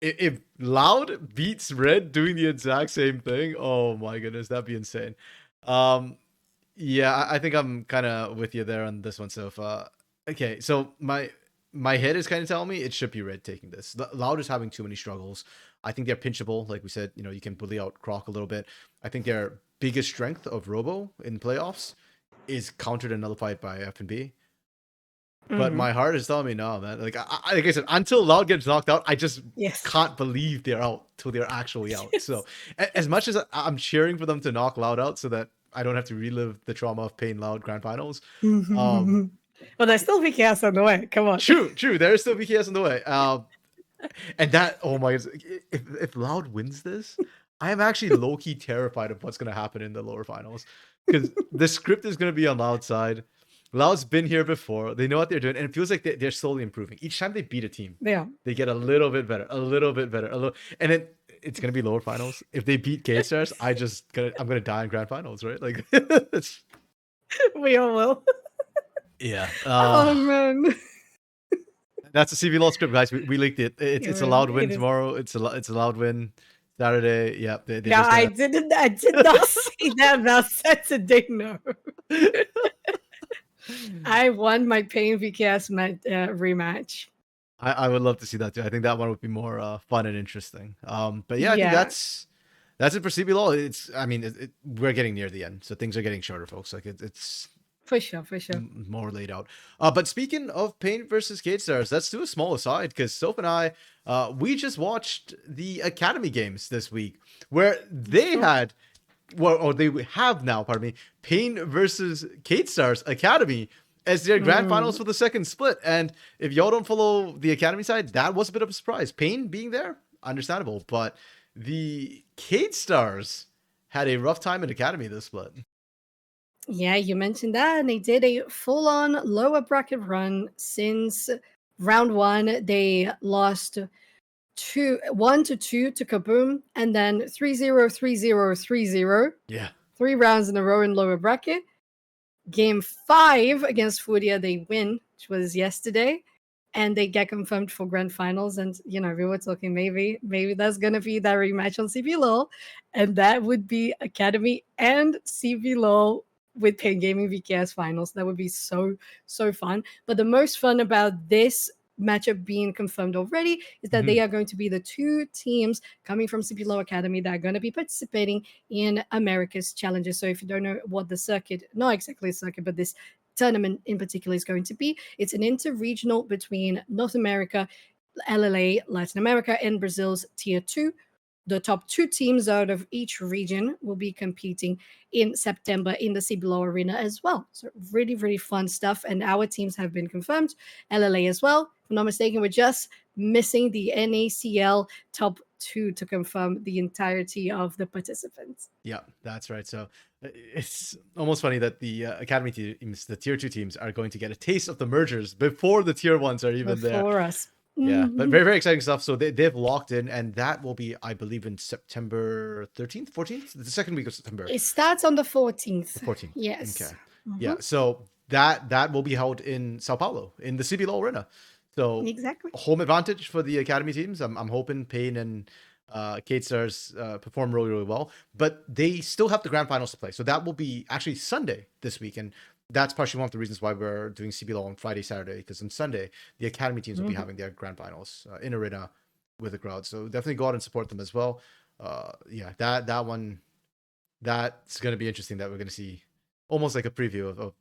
If Loud beats Red doing the exact same thing, oh my goodness, that'd be insane. Um, yeah, I think I'm kind of with you there on this one. So, okay, so my head is kind of telling me it should be Red taking this. Loud is having too many struggles. I think they're pinchable, like we said. You can bully out Croc a little bit. I think their biggest strength of Robo in playoffs is countered and nullified by F&B. But Hmm. my heart is telling me no, man. Like I said, until Loud gets knocked out, I just Yes. can't believe they're out till they're actually out. So as much as I'm cheering for them to knock Loud out, so that I don't have to relive the trauma of paying Loud grand finals. Well, there's still VKS on the way. Come on. True. There is still BKS in the way. And that, oh my, if Loud wins this, I am actually low key terrified of what's gonna happen in the lower finals, because the script is gonna be on Loud's side. Loud's been here before. They know what they're doing, and it feels like they're slowly improving. Each time they beat a team, Yeah. they get a little bit better, a little bit better, and then it's gonna be lower finals. If they beat Gate Stars, I'm gonna die in grand finals, right? Like, it's, We all will. yeah. Oh man. That's a CBLOL script, guys. We leaked it. It's a Yeah, Loud win it is. tomorrow. It's a Loud win Saturday. Yep, they No, just I didn't. I did not say that about Saturday. No, I won my Pain VKS rematch. I would love to see that too. I think that one would be more fun and interesting. But yeah, I think Yeah, that's it for CBLOL. I mean, we're getting near the end, so things are getting shorter, folks. Like it's for sure, for sure. more laid out. But speaking of Paint versus Cade Stars, let's do a small aside, because Soph and I, we just watched the Academy games this week, where they had, well, or they have now, pardon me, Pain versus Cade Stars Academy as their grand finals Mm. for the second split. And if y'all don't follow the Academy side, that was a bit of a surprise. Pain being there, understandable, but the Cade Stars had a rough time in Academy this split. Yeah, you mentioned that, and they did a full-on lower bracket run since round one. They lost 1 to 2 to Kaboom, and then 3-0, 3-0, 3-0. Yeah. 3 rounds in a row in lower bracket. Game 5 against Furia, they win, which was yesterday, and they get confirmed for grand finals. And we were talking maybe that's gonna be that rematch on CBLOL, and that would be Academy and CBLOL with Pain Gaming VKS finals. That would be so fun. But the most fun about this matchup being confirmed already is that they are going to be the 2 teams coming from CBLOL Academy that are going to be participating in America's challenges. So if you don't know what the circuit, not exactly a circuit, but this tournament in particular is going to be, it's an inter-regional between North America, LLA, Latin America, and Brazil's Tier 2. The top 2 teams out of each region will be competing in September in the CBLOL arena as well. So really, really fun stuff. And our teams have been confirmed. LLA as well. If I'm not mistaken, we're just missing the NACL top 2 to confirm the entirety of the participants. Yeah, that's right. So it's almost funny that the Academy teams, the Tier 2 teams, are going to get a taste of the mergers before the Tier 1s are even there. Before us. Yeah, but very, very exciting stuff. So they've locked in, and that will be, I believe, in September 13th, 14th? The second week of September. It starts on the 14th. The 14th. Yes. Okay. Yeah, so that will be held in Sao Paulo, in the CBLOL arena. So exactly, home advantage for the Academy teams. I'm hoping Pain and Kate Stars perform really, really well. But they still have the grand finals to play. So that will be actually Sunday this week. And that's partially one of the reasons why we're doing CBLOL on Friday, Saturday, because on Sunday, the Academy teams will be having their grand finals in arena with the crowd. So definitely go out and support them as well. Yeah, that one, that's going to be interesting, that we're going to see almost like a preview of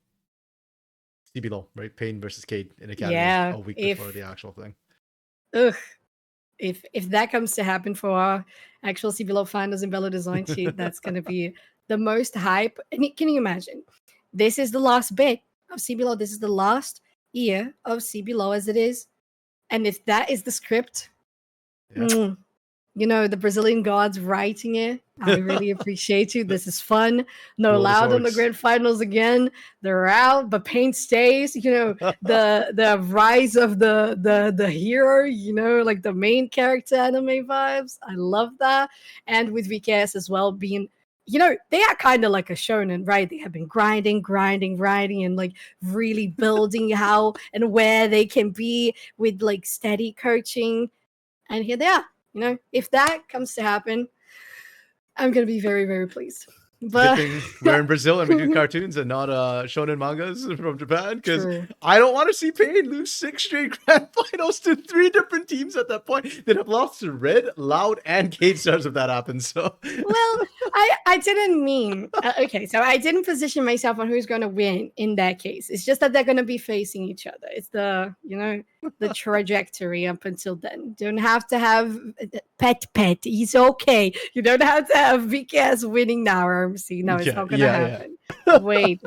CBLOL, right? Pain versus Cade in Academy a week before the actual thing. If that comes to happen for our actual CBLOL finals in Belo Horizonte, that's going to be the most hype. And can you imagine? This is the last bit of CBLOL. This is the last year of CBLOL as it is. And if that is the script, the Brazilian gods writing it, I really appreciate you. This is fun. No Loud on the grand finals again. They're out, but Pain stays. The rise of the hero, like the main character anime vibes. I love that. And with VKS as well being, they are kind of like a shonen, right? They have been grinding, and like really building how and where they can be with like steady coaching. And here they are. If that comes to happen, I'm going to be very, very pleased. But good thing we're in Brazil and we do cartoons and not shonen mangas from Japan, because I don't want to see Pain lose 6 straight grand finals to 3 different teams at that point that have lost to Red, Loud, and Kate Stars if that happens. So well, I didn't mean okay, so I didn't position myself on who's going to win in that case. It's just that they're going to be facing each other. It's the the trajectory up until then. You don't have to have pet. He's okay. You don't have to have VKS winning now, RMC. No, it's not going to happen. Yeah. Wait.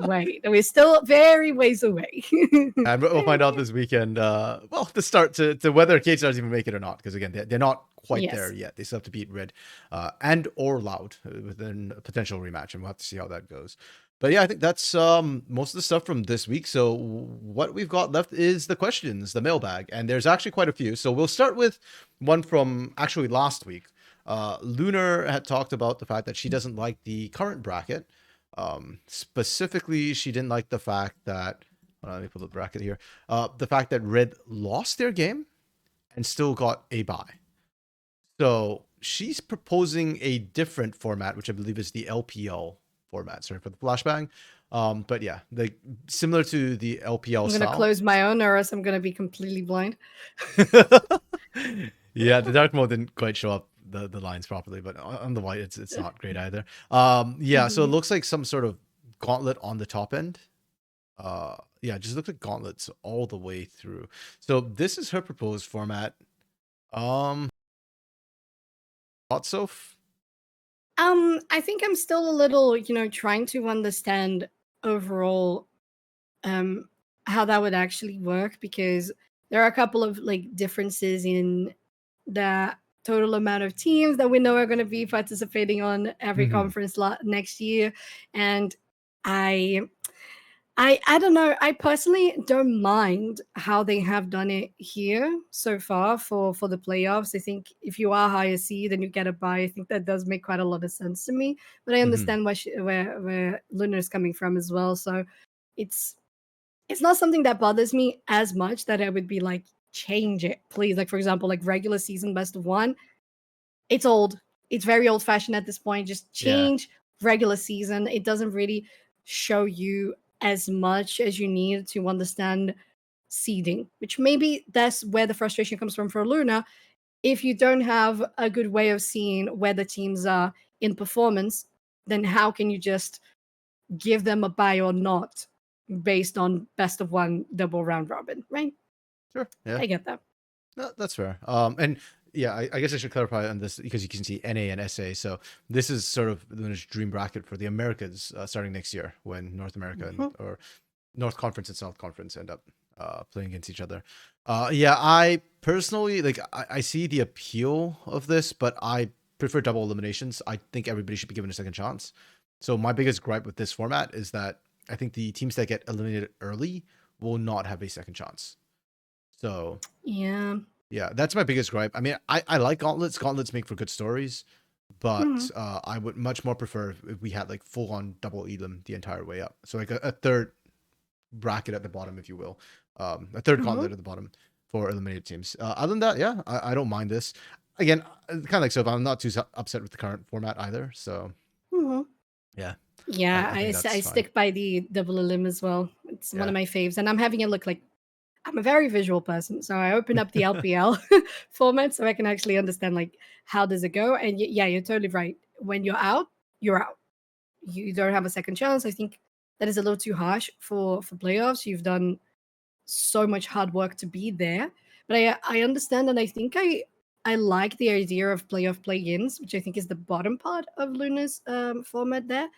We're still very ways away. And we'll find out this weekend. To start to whether Kate Stars even make it or not, because again, they're not quite there yet. They still have to beat Red and or Loud within a potential rematch, and we'll have to see how that goes. But yeah, I think that's most of the stuff from this week. So what we've got left is the questions, the mailbag, and there's actually quite a few. So we'll start with one from actually last week. Lunar had talked about the fact that she doesn't like the current bracket. Specifically, she didn't like the fact that, let me pull the bracket here. The fact that Red lost their game and still got a bye. So she's proposing a different format, which I believe is the LPL format. Sorry for the flashbang. But yeah, similar to the LPL I'm going to close my own, or else I'm going to be completely blind. Yeah, the dark mode didn't quite show up the lines properly, but on the white, it's not great either. So it looks like some sort of gauntlet on the top end. It just looks like gauntlets all the way through. So this is her proposed format. Thoughts, Soph? I think I'm still a little, trying to understand overall how that would actually work, because there are a couple of like differences in the total amount of teams that we know are going to be participating on every conference next year. And I don't know. I personally don't mind how they have done it here so far for the playoffs. I think if you are higher seed and you get a bye, I think that does make quite a lot of sense to me. But I Hmm. understand where Luna's coming from as well. So it's it's not something that bothers me as much that I would be like, change it, please. Like for example, like regular season best of one, it's old. It's very old fashioned at this point. Just Yeah, change regular season. It doesn't really show you as much as you need to understand seeding, which maybe that's where the frustration comes from for Luna. If you don't have a good way of seeing where the teams are in performance, then how can you just give them a buy or not based on best of one double round robin, right? sure. Yeah, I get that. no, that's fair. And yeah, I guess I should clarify on this because you can see NA and SA. So this is sort of the dream bracket for the Americas starting next year when North America Mhm. or North Conference and South Conference end up playing against each other. Yeah, I personally like. I see the appeal of this, but I prefer double eliminations. I think everybody should be given a second chance. So my biggest gripe with this format is that I think the teams that get eliminated early will not have a second chance. So Yeah. yeah, that's my biggest gripe. I mean, I like gauntlets. Gauntlets make for good stories, but Mhm. I would much more prefer if we had like full on double elim the entire way up. So like a third bracket at the bottom, if you will, a third Mhm. gauntlet at the bottom for eliminated teams. Other than that, yeah, I don't mind this. Again, kind of like so, I'm not too upset with the current format either. So Mhm. yeah, Yeah, I think I that's fine. stick by the double elim as well. It's one Yeah. of my faves, and I'm having it look like I'm a very visual person, so I open up the LPL format so I can actually understand like how does it go. And yeah, you're totally right. When you're out, you're out. You don't have a second chance. I think that is a little too harsh for playoffs. You've done so much hard work to be there, but I understand, and I think I like the idea of playoff play-ins, which I think is the bottom part of Luna's format there,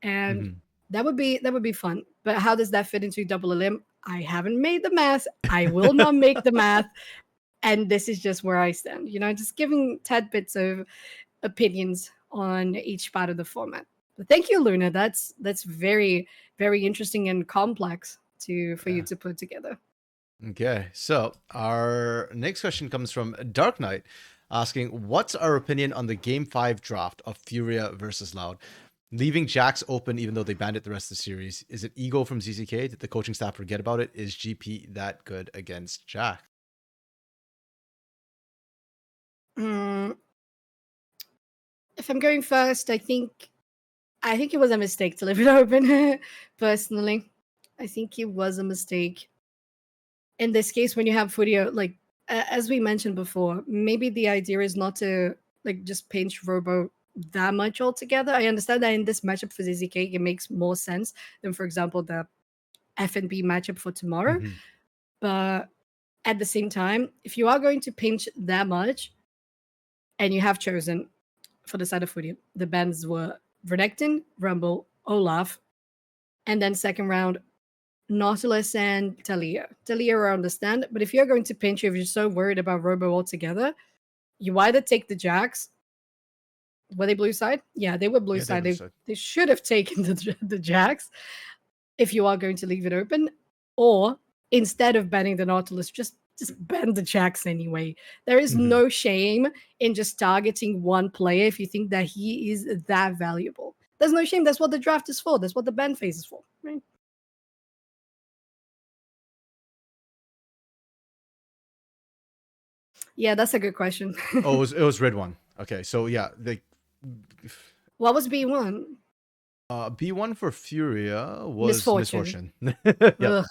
and Hmm. that would be fun. But how does that fit into double elim? I haven't made the math. I will not make the math, and this is just where I stand. You know, just giving tad bits of opinions on each part of the format. But thank you, Luna. That's very interesting and complex to for you Yeah. to put together. Okay. So our next question comes from Dark Knight, asking, "What's our opinion on the Game 5 draft of Furia versus Loud? Leaving Jax open even though they banned it the rest of the series. Is it ego from ZZK? Did the coaching staff forget about it? Is GP that good against Jax?" Mm, if I'm going first, I think it was a mistake to leave it open. Personally, I think it was a mistake. In this case, when you have Furio, like as we mentioned before, maybe the idea is not to like just pinch Robo that much altogether. I understand that in this matchup for ZZK, it makes more sense than, for example, the FNB matchup for tomorrow. Hmm. But at the same time, if you are going to pinch that much, and you have chosen for the side of Furio, the bans were Renekton, Rumble, Olaf, and then second round Nautilus and Talia. Talia, I understand, but if you're going to pinch, if you're so worried about Robo altogether, you either take the Jax. Were they blue side? Yeah, they were blue Yeah, they side. blue side. They should have taken the Jax if you are going to leave it open, or instead of banning the Nautilus, just ban the Jax anyway. There is Hmm. no shame in just targeting one player if you think that he is that valuable. There's no shame. That's what the draft is for. That's what the ban phase is for. Right? Yeah, that's a good question. Oh, it was red one. Okay, so yeah, the What was B1? B1 for Furia was Misfortune. misfortune. Yep. Ugh.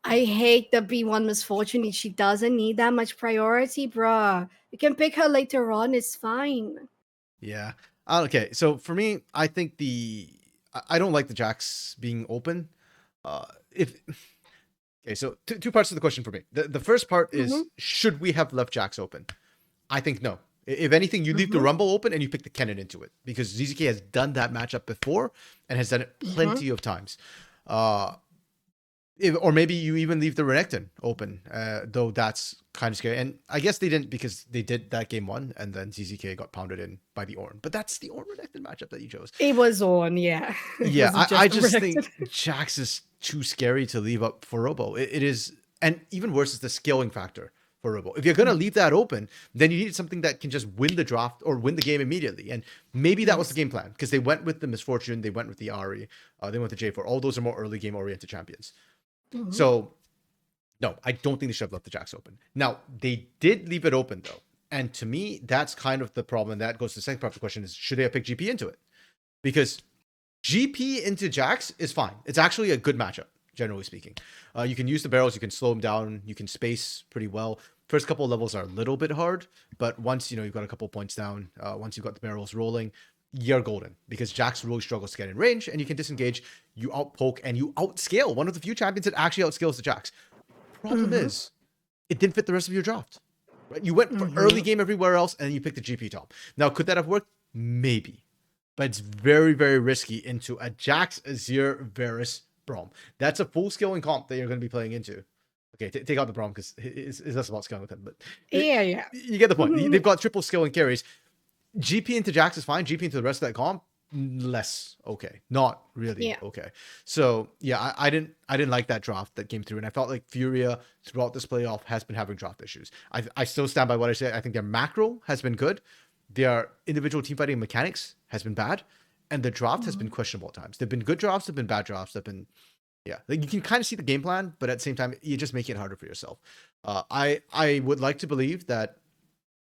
I hate the B1 misfortune. She doesn't need that much priority, bruh. You can pick her later on. It's fine. Yeah. Okay. So for me, I think I don't like the Jax being open. If okay, so two parts of the question for me. The first part Mm-hmm. is, should we have left Jax open? I think no. If anything, you leave the Mm-hmm. Rumble open and you pick the Kennen into it because ZZK has done that matchup before and has done it Mm-hmm. plenty of times. Uh, or maybe you even leave the Renekton open, though that's kind of scary. And I guess they didn't because they did that game 1 and then ZZK got pounded in by the Ornn. But that's the Ornn Renekton matchup that you chose. It was on, yeah. It Yeah, wasn't I just just think Renekton. Jax is too scary to leave up for Robo. It is, and even worse is the scaling factor for Robo. If you're gonna leave that open, then you need something that can just win the draft or win the game immediately. And maybe that was the game plan because they went with the Misfortune, they went with the Ari, they went with the J4. All those are more early game oriented champions. So no, I don't think they should have left the Jax open. Now they did leave it open though, and to me that's kind of the problem. And that goes to the second part of the question: is should they have picked GP into it? Because GP into Jax is fine. It's actually a good matchup, generally speaking. You can use the barrels, you can slow them down, you can space pretty well. First couple of levels are a little bit hard, but once you've got a couple points down, once you've got the barrels rolling, you're golden because Jax really struggles to get in range, and you can disengage, you outpoke, and you outscale. One of the few champions that actually outscales the Jax. Problem is, it didn't fit the rest of your draft. Right? You went for early game everywhere else, and you picked the GP top. Now, could that have worked? Maybe. But it's very, very risky into a Jax, Azir, Varus, Braum. That's a full scaling comp that you're going to be playing into. Okay, take out the Braum because it's less about scaling with him. But yeah. You get the point. They've got triple scaling carries. GP into Jax is fine. GP into the rest of that comp, less okay. Not really okay. So yeah, I didn't like that draft that came through, and I felt like Furia throughout this playoff has been having draft issues. I still stand by what I said. I think their macro has been good. Their individual team fighting mechanics has been bad, and the draft has been questionable at times. There've been good drafts, there've been bad drafts, there've been like you can kind of see the game plan, but at the same time, you just make it harder for yourself. I would like to believe that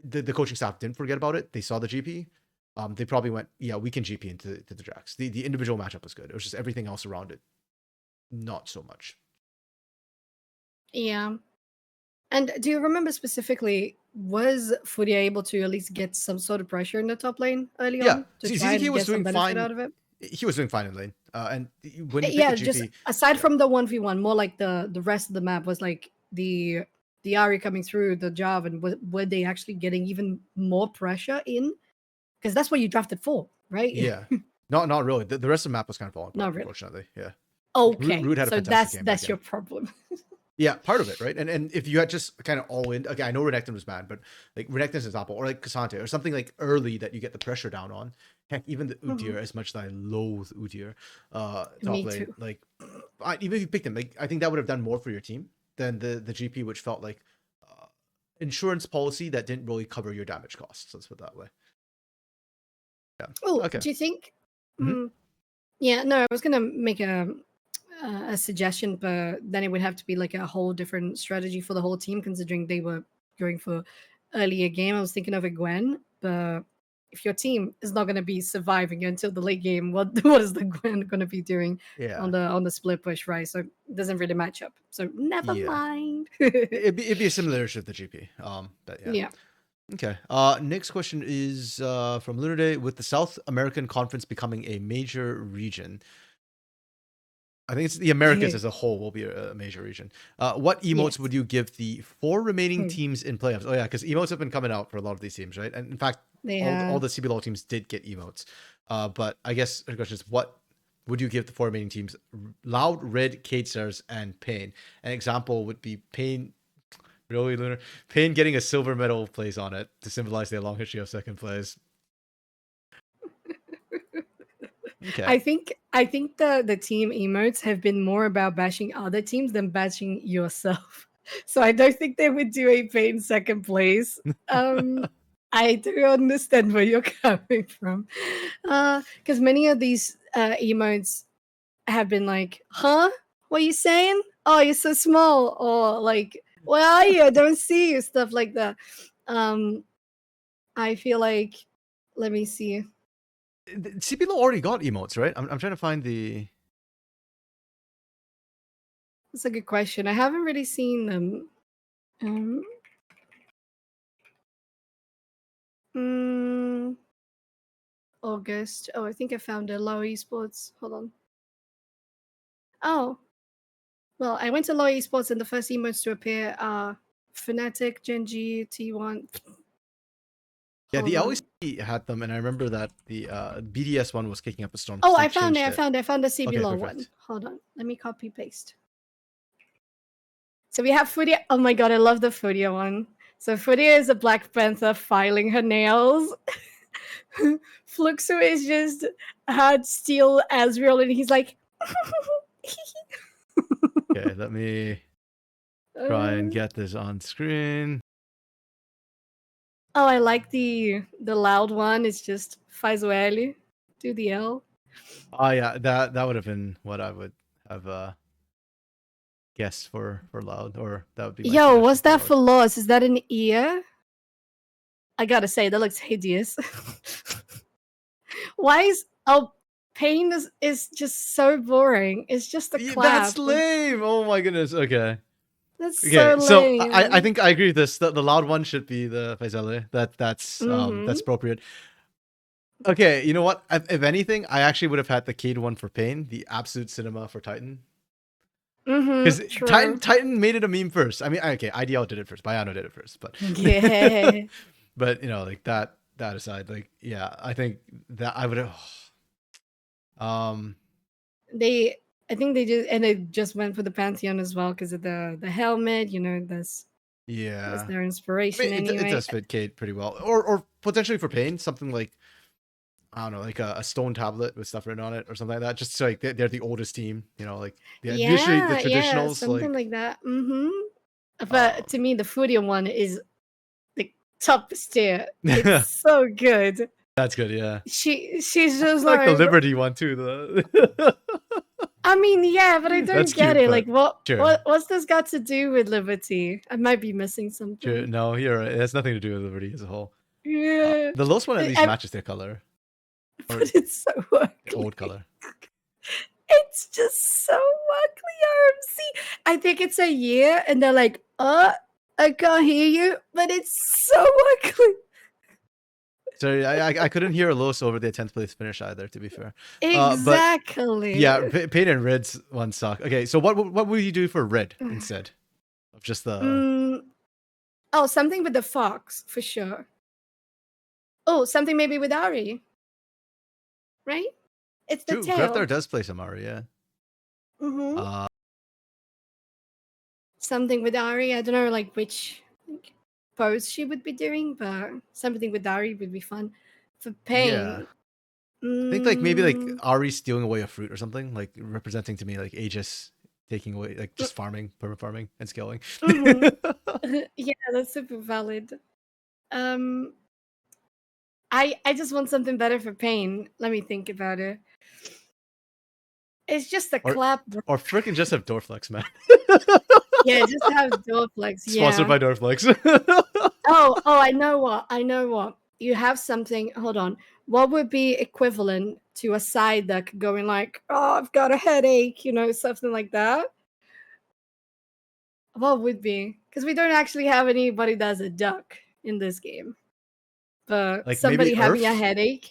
the coaching staff didn't forget about it. They saw the GP. They probably went, we can GP into the Jax. The individual matchup was good. It was just everything else around it, not so much. Yeah. And do you remember specifically, was Furia able to at least get some sort of pressure in the top lane early on to try ZZK and was get some doing benefit fine. out of it? He was doing fine in lane. And when you Yeah, pick the just GP, aside from the 1v1, more like the rest of the map was like the Ari coming through the Jav, and were they actually getting even more pressure in? Because that's what you drafted for, right? yeah, not really. The rest of the map was kind of falling apart, Not really. unfortunately. Yeah. Okay, Root had a so fantastic game. that's your problem. Yeah, part of it, right? And if you had just kind of all in, okay, I know Renekton was bad, but like Renekton's example, or like Cassante, or something like early that you get the pressure down on. Heck, even the Udyr, as much as I loathe Udyr, top Me lane, too. like even if you picked him, like I think that would have done more for your team than the GP, which felt like insurance policy that didn't really cover your damage costs. Let's put it that way. Yeah. Oh, Okay. do you think? Yeah, no, I was gonna make a suggestion, but then it would have to be like a whole different strategy for the whole team, considering they were going for earlier game. I was thinking of a Gwen, but if your team is not going to be surviving until the late game, what is the Gwen going to be doing on the split push, right? So it doesn't really match up. So never mind. it'd be a similar issue with the GP. But yeah. Okay. Next question is from Lunar Day. With the South American Conference becoming a major region, I think it's the Americas as a whole will be a major region. What emotes would you give the 4 remaining teams in playoffs? Oh yeah, because emotes have been coming out for a lot of these teams, right? And in fact, all the CBLOL teams did get emotes. But I guess the question is, what would you give the 4 remaining teams? Loud, Red, Kadestars, and Pain. An example would be Pain. Really, Lunar? Pain getting a silver medal place on it to symbolize their long history of second place. Okay. I think the team emotes have been more about bashing other teams than bashing yourself. So I don't think they would do a Pain second place. I do understand where you're coming from, because many of these emotes have been like, "Huh? What are you saying? Oh, you're so small," or like, "Where are you? I don't see you." Stuff like that. I feel like, let me see. CBLOL already got emotes, right? I'm trying to find the. That's a good question. I haven't really seen them. August. Oh, I think I found a low esports. Hold on. Oh, well, I went to low esports and the first emotes to appear are Fnatic, Genji, T1. Yeah, the LEC had them, and I remember that the BDS one was kicking up a storm. Oh, I found it. I found the CBLOL Okay, one. Hold on. Let me copy paste. So we have Furia. Oh my god, I love the Furia one. So Furia is a Black Panther filing her nails. Fluxo is just had Steel Azrael, and he's like, Okay, let me try and get this on screen. Oh, I like the loud one. It's just faz o L, do the L. Oh yeah, that would have been what I would have guessed for loud, or that would be my Yo, suggestion what's for that loud. for loss? Is that an ear? I gotta say, that looks hideous. Why is pain is just so boring. It's just a That's clap. lame. Oh my goodness. Okay. That's Okay, so so lame. I think I agree with this. The loud one should be the Faisale. That's Mm-hmm. appropriate. Okay, you know what? If anything, I actually would have had the Cade one for Pain, the absolute cinema for Titan. Because Mm-hmm. True. Titan made it a meme first. I mean, okay, IDL did it first, Bayano did it first, but Yeah. but you know, like that aside, like yeah, I think that I would have. I think they just went for the Pantheon as well because of the helmet. You know, that's was Yeah, their I mean, inspiration it anyway. does fit Cade pretty well, or potentially for Pain, something like I don't know, like a stone tablet with stuff written on it or something like that. Just so, like they're the oldest team, you know, like usually the Yeah, traditionals, something like like that. Mm-hmm. But um, to me, the Furia one is the top tier. It's so good. that's good. Yeah, She's just I like the like, Liberty one too. The I mean, yeah, but I that's don't get cute, it. but Like, sure. what's this got to do with Liberty? I might be missing Sure, something. no, you're right. It has nothing to do with Liberty as a whole. Yeah, The lowest one at least I, matches their color or but it's so old ugly. color. It's just so ugly, RMC. I think it's a year, and they're like, I can't hear you, but it's so ugly. Sorry, I couldn't hear a lowest over their 10th place finish either. To be fair, but yeah, Exactly. Pain and Red's one suck. Okay, so what would you do for Red instead of just the? Mm, oh, something with the fox for sure. Oh, something maybe with Ari, right? It's the True, Greftar tail. does play some Ari, yeah. Mm-hmm. Something with Ari. I don't know, like which pose she would be doing, but something with Ari would be fun. For Yeah. Pain, I think like maybe like mm, Ari stealing away a fruit or something, like representing to me like Aegis taking away, like just farming, perma farming and scaling. mm-hmm. Yeah, that's super valid. Um, I just want something better for Pain. Let me think about it. It's just a or clap. Bro. freaking just have Dorflex, man. Yeah, just have Dorflex. Sponsored Yeah. by Dorflex. I know what. I know what. You have something. Hold on. What would be equivalent to a side duck going like, "Oh, I've got a headache," you know, something like that? What would be? Because we don't actually have anybody that's a duck in this game. But Like maybe somebody having a Earth. headache.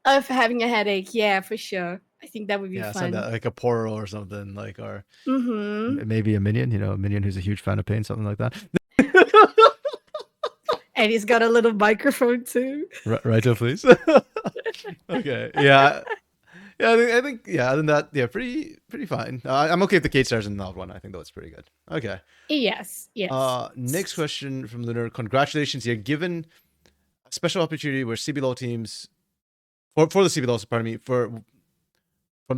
Of having a headache. Yeah, for sure. I think that would be Yeah, send fun. that like a Poro or something, like or Mm-hmm. maybe a minion, you know, a minion who's a huge fan of Pain, something like that. And he's got a little microphone too. Right, please. Okay, yeah. Yeah, I think yeah. Other than that, yeah, pretty fine. I'm okay with the Kate stars in that one. I think that's pretty good. Okay. Yes, yes. Next question from Lunar. Congratulations, you're given a special opportunity where CBLOL teams, for the CBLOL, pardon me, from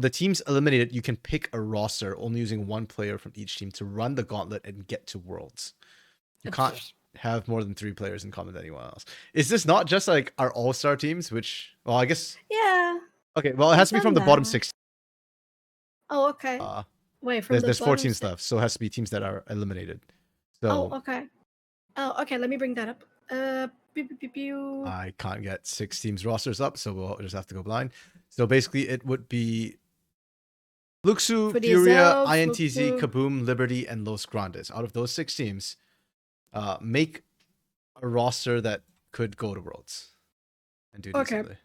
the teams eliminated, you can pick a roster only using one player from each team to run the gauntlet and get to Worlds. You can't have more than 3 players in common with anyone else. Is this not just like our all-star teams? Which, well, I guess. Yeah, Okay, well, it we've has to be done from the bottom that. 6. Oh, okay. Wait, from the There's 4 bottom teams six. left, so it has to be teams that are eliminated. Oh, So okay. Oh, okay. Let me bring that up. Pew, pew, pew, pew. I can't get 6 teams rosters up, so we'll just have to go blind. So basically, it would be Luxu, For the Furia, Azel, INTZ, Fluxu. Kaboom, Liberty, and Los Grandes. Out of those 6 teams, make a roster that could go to Worlds and do Okay. decently.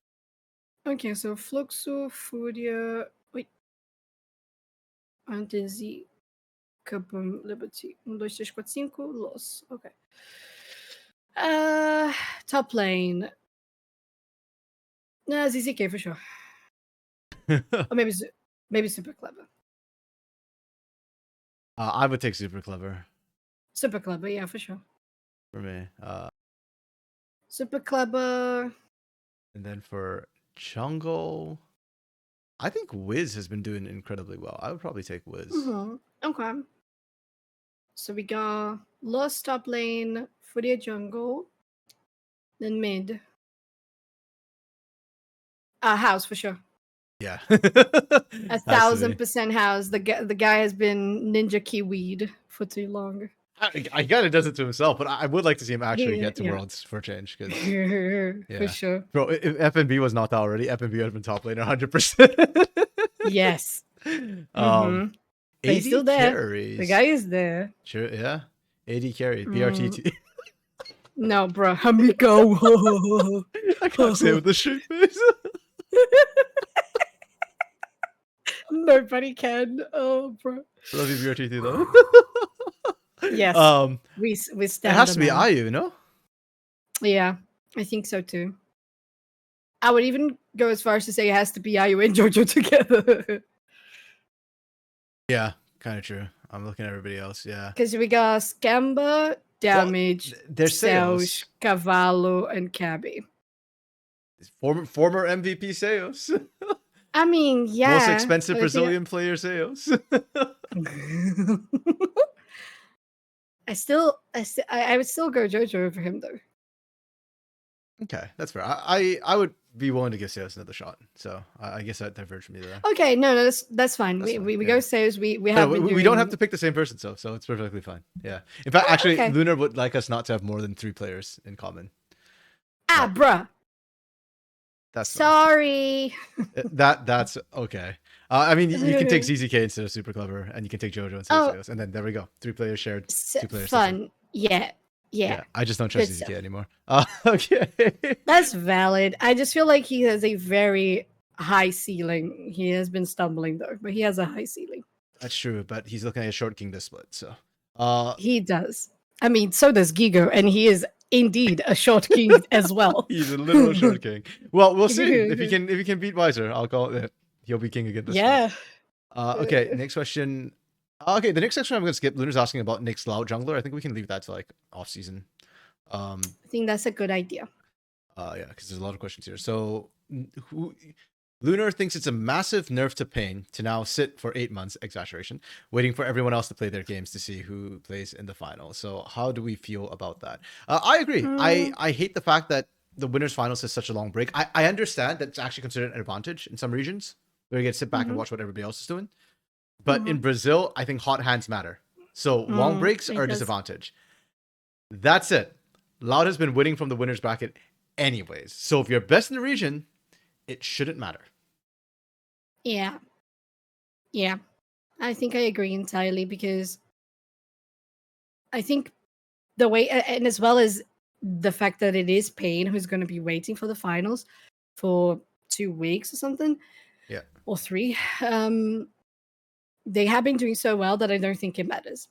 Okay, so Fluxu, Furia. Wait. INTZ, Kaboom, Liberty. 1, 2, 3, 4, 5. Los. Okay. Top lane. No, ZZK for sure. Or maybe super clever. I would take Super Clever Super Clever, yeah, for sure. for me. Super Clever. And then for jungle, I think Wiz has been doing incredibly well. I would probably take Wiz. Okay. So we got Lost top lane, Furia jungle, then mid. House for sure. Yeah. Has to be. 1,000% house. The guy has been ninja kiwied for too long. I kind of does it to himself, but I would like to see him actually get to Yeah. Worlds for a change. Because For sure. bro, if FNB was not that already, FNB would have been top lane 100%. Yes. AD He's still there. carries. The guy is there. Sure, yeah. AD carries. BRTT. No, bro. Hamiko. I can't say it with the straight face. Nobody can. Oh, bro. Love you, BRTT, though. Yes. We stand. It has to be IU, no? Yeah, I think so too. I would even go as far as to say it has to be IU and JoJo together. Kind of true. I'm looking at everybody else, yeah. Because we got Scamba, Damage, there's Seus, Cavallo, and Cabby. Former MVP Seus. I mean, yeah. Most expensive Brazilian player Seus. I would still go JoJo over him though. Okay, that's fair. I would be willing to give Seus another shot. So I guess that diverged from me there. Okay, no, that's fine. We go Seus. We have. We don't have to pick the same person, so it's perfectly fine. Yeah. In fact, actually, okay. Lunar would like us not to have more than 3 players in common. Bruh. That's sorry. That's okay. I mean, you can take ZZK instead of Super Clever, and you can take JoJo instead of Seus, and then there we go. 3 players shared. 2 players. Fun. Yeah. I just don't trust ZZK anymore. Okay. That's valid. I just feel like he has a very high ceiling. He has been stumbling though, but he has a high ceiling. That's true, but he's looking at a short king this split, so. He does. I mean, so does Gigo, and he is indeed a short king as well. He's a literal short king. Well, we'll see if he can beat Weiser. I'll call it. He'll be king again this time. Okay, next question. Okay, the next question I'm going to skip. Lunar's asking about Nick's Loud Jungler. I think we can leave that to like off season. I think that's a good idea. Yeah, because there's a lot of questions here. So, Lunar thinks it's a massive nerf to Pain to now sit for 8 months, exaggeration, waiting for everyone else to play their games to see who plays in the final. So how do we feel about that? I agree. I hate the fact that the winners finals is such a long break. I understand that it's actually considered an advantage in some regions where you get to sit back and watch what everybody else is doing. But in Brazil, I think hot hands matter. So long breaks are a disadvantage. That's it. Loud has been winning from the winners bracket anyways. So if you're best in the region, it shouldn't matter. Yeah. I think I agree entirely because I think the way, and as well as the fact that it is Pain who's going to be waiting for the finals for 2 weeks or something. Yeah. Or 3. They have been doing so well that I don't think it matters.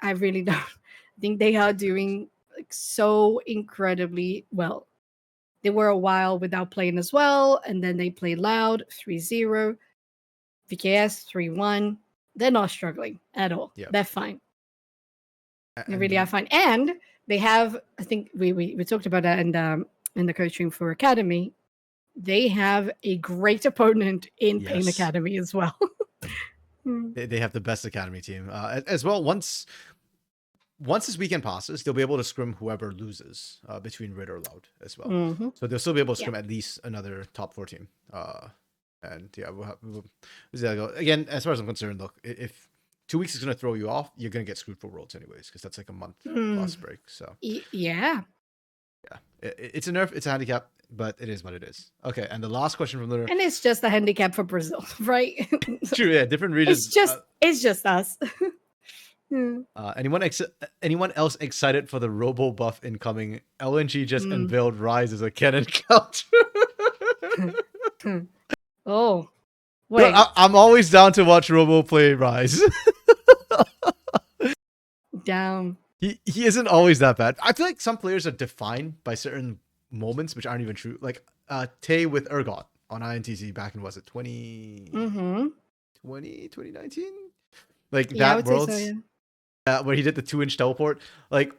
I really don't. I think they are doing like so incredibly well. They were a while without playing as well, and then they played Loud 3-0, VKS 3-1. They're not struggling at all. Yep. They're fine. They really are fine. And they have, I think we talked about that in the coaching for Academy. They have a great opponent in Pain Academy as well. They have the best Academy team as well. Once this weekend passes, they'll be able to scrim whoever loses between Rid or Loud as well. So they'll still be able to scrim at least another top 4 team. And yeah, we'll go. Again, as far as I'm concerned, look, if 2 weeks is going to throw you off, you're going to get screwed for Worlds anyways, because that's like a month plus break. So yeah, it's a nerf, it's a handicap, but it is what it is. Okay, and the last question from Lunar. And it's just a handicap for Brazil, right? True, yeah, different regions. It's just us. Anyone else excited for the Robo buff incoming? LNG just unveiled Rise as a cannon counter. Oh, wait. No, I'm always down to watch Robo play Rise. Down. He isn't always that bad. I feel like some players are defined by certain moments which aren't even true. Like Tay with Urgot on INTZ back in, was it 2019? Like Yeah, I that would say so. Worlds Yeah. where he did the 2-inch teleport. Like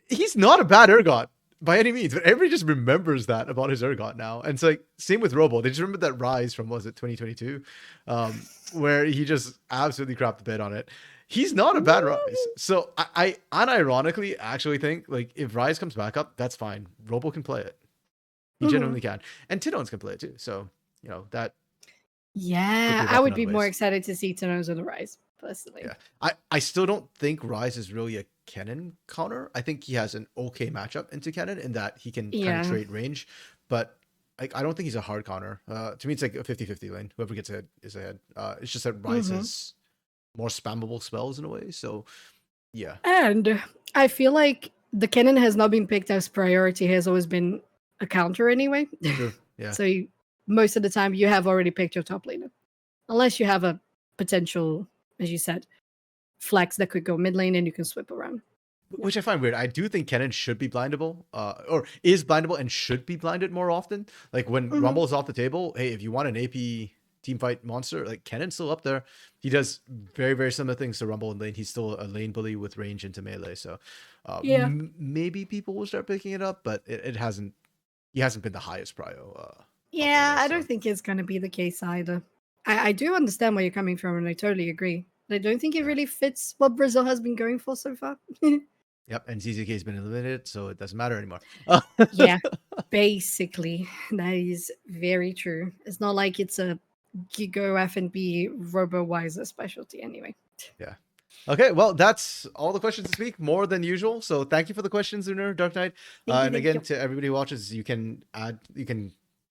he's not a bad Urgot by any means, but everybody just remembers that about his Urgot now. And it's like same with Robo. They just remember that Rise from was it 2022, where he just absolutely crapped the bed on it. He's not a bad Rise. So I unironically actually think like if Rise comes back up, that's fine. Robo can play it. He Mhm. genuinely can, and Tidones can play it too. So that could be Yeah, a I weapon would on be the more ways. excited to see Tunnels of the Rise, personally. Yeah. I still don't think Rise is really a Kennen counter. I think he has an okay matchup into Kennen in that he can kind of Yeah. trade range, but like I don't think he's a hard counter. To me, it's like a 50-50 lane. Whoever gets ahead is ahead. It's just that Rise Hmm. has more spammable spells in a way. So yeah. And I feel like the cannon has not been picked as priority, has always been a counter anyway. True. Yeah. So most of the time you have already picked your top laner. Unless you have a potential, as you said, flex that could go mid lane and you can swip around. Yeah. Which I find weird. I do think Kennen should be blindable, or is blindable and should be blinded more often. Like when Hmm. Rumble is off the table, hey, if you want an AP team fight monster, like Kennen's still up there. He does very, very similar things to Rumble in lane. He's still a lane bully with range into melee. So Yeah. maybe people will start picking it up, but it hasn't. He hasn't been the highest prio up on the Yeah, I list. don't So think it's going to be the case either. I do understand where you're coming from, and I totally agree. I don't think it yeah. really fits what Brazil has been going for so far. Yep. And ZZK has been eliminated, so it doesn't matter anymore. Yeah, basically, that is very true. It's not like it's a Gigo F&B RoboWiser specialty anyway. Yeah. Okay, well, that's all the questions this week, more than usual. So thank you for the questions, Lunar Dark Knight. Thank you, And thank again, you. to everybody who watches, you can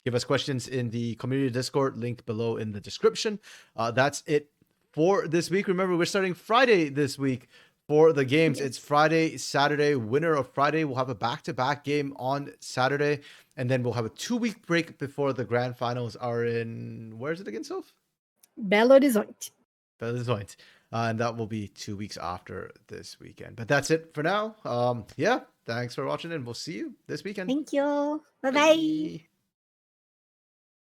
give us questions in the community Discord, link below in the description. That's it for this week. Remember, we're starting Friday this week for the games. Yes. It's Friday, Saturday. Winner of Friday will have a back-to-back game on Saturday, and then we'll have a 2-week break before the grand finals are in. Where is it again, Soph? Belo Horizonte. That is the point. And that will be 2 weeks after this weekend. But that's it for now. Yeah, thanks for watching, and we'll see you this weekend. Thank you. Bye bye. Bye.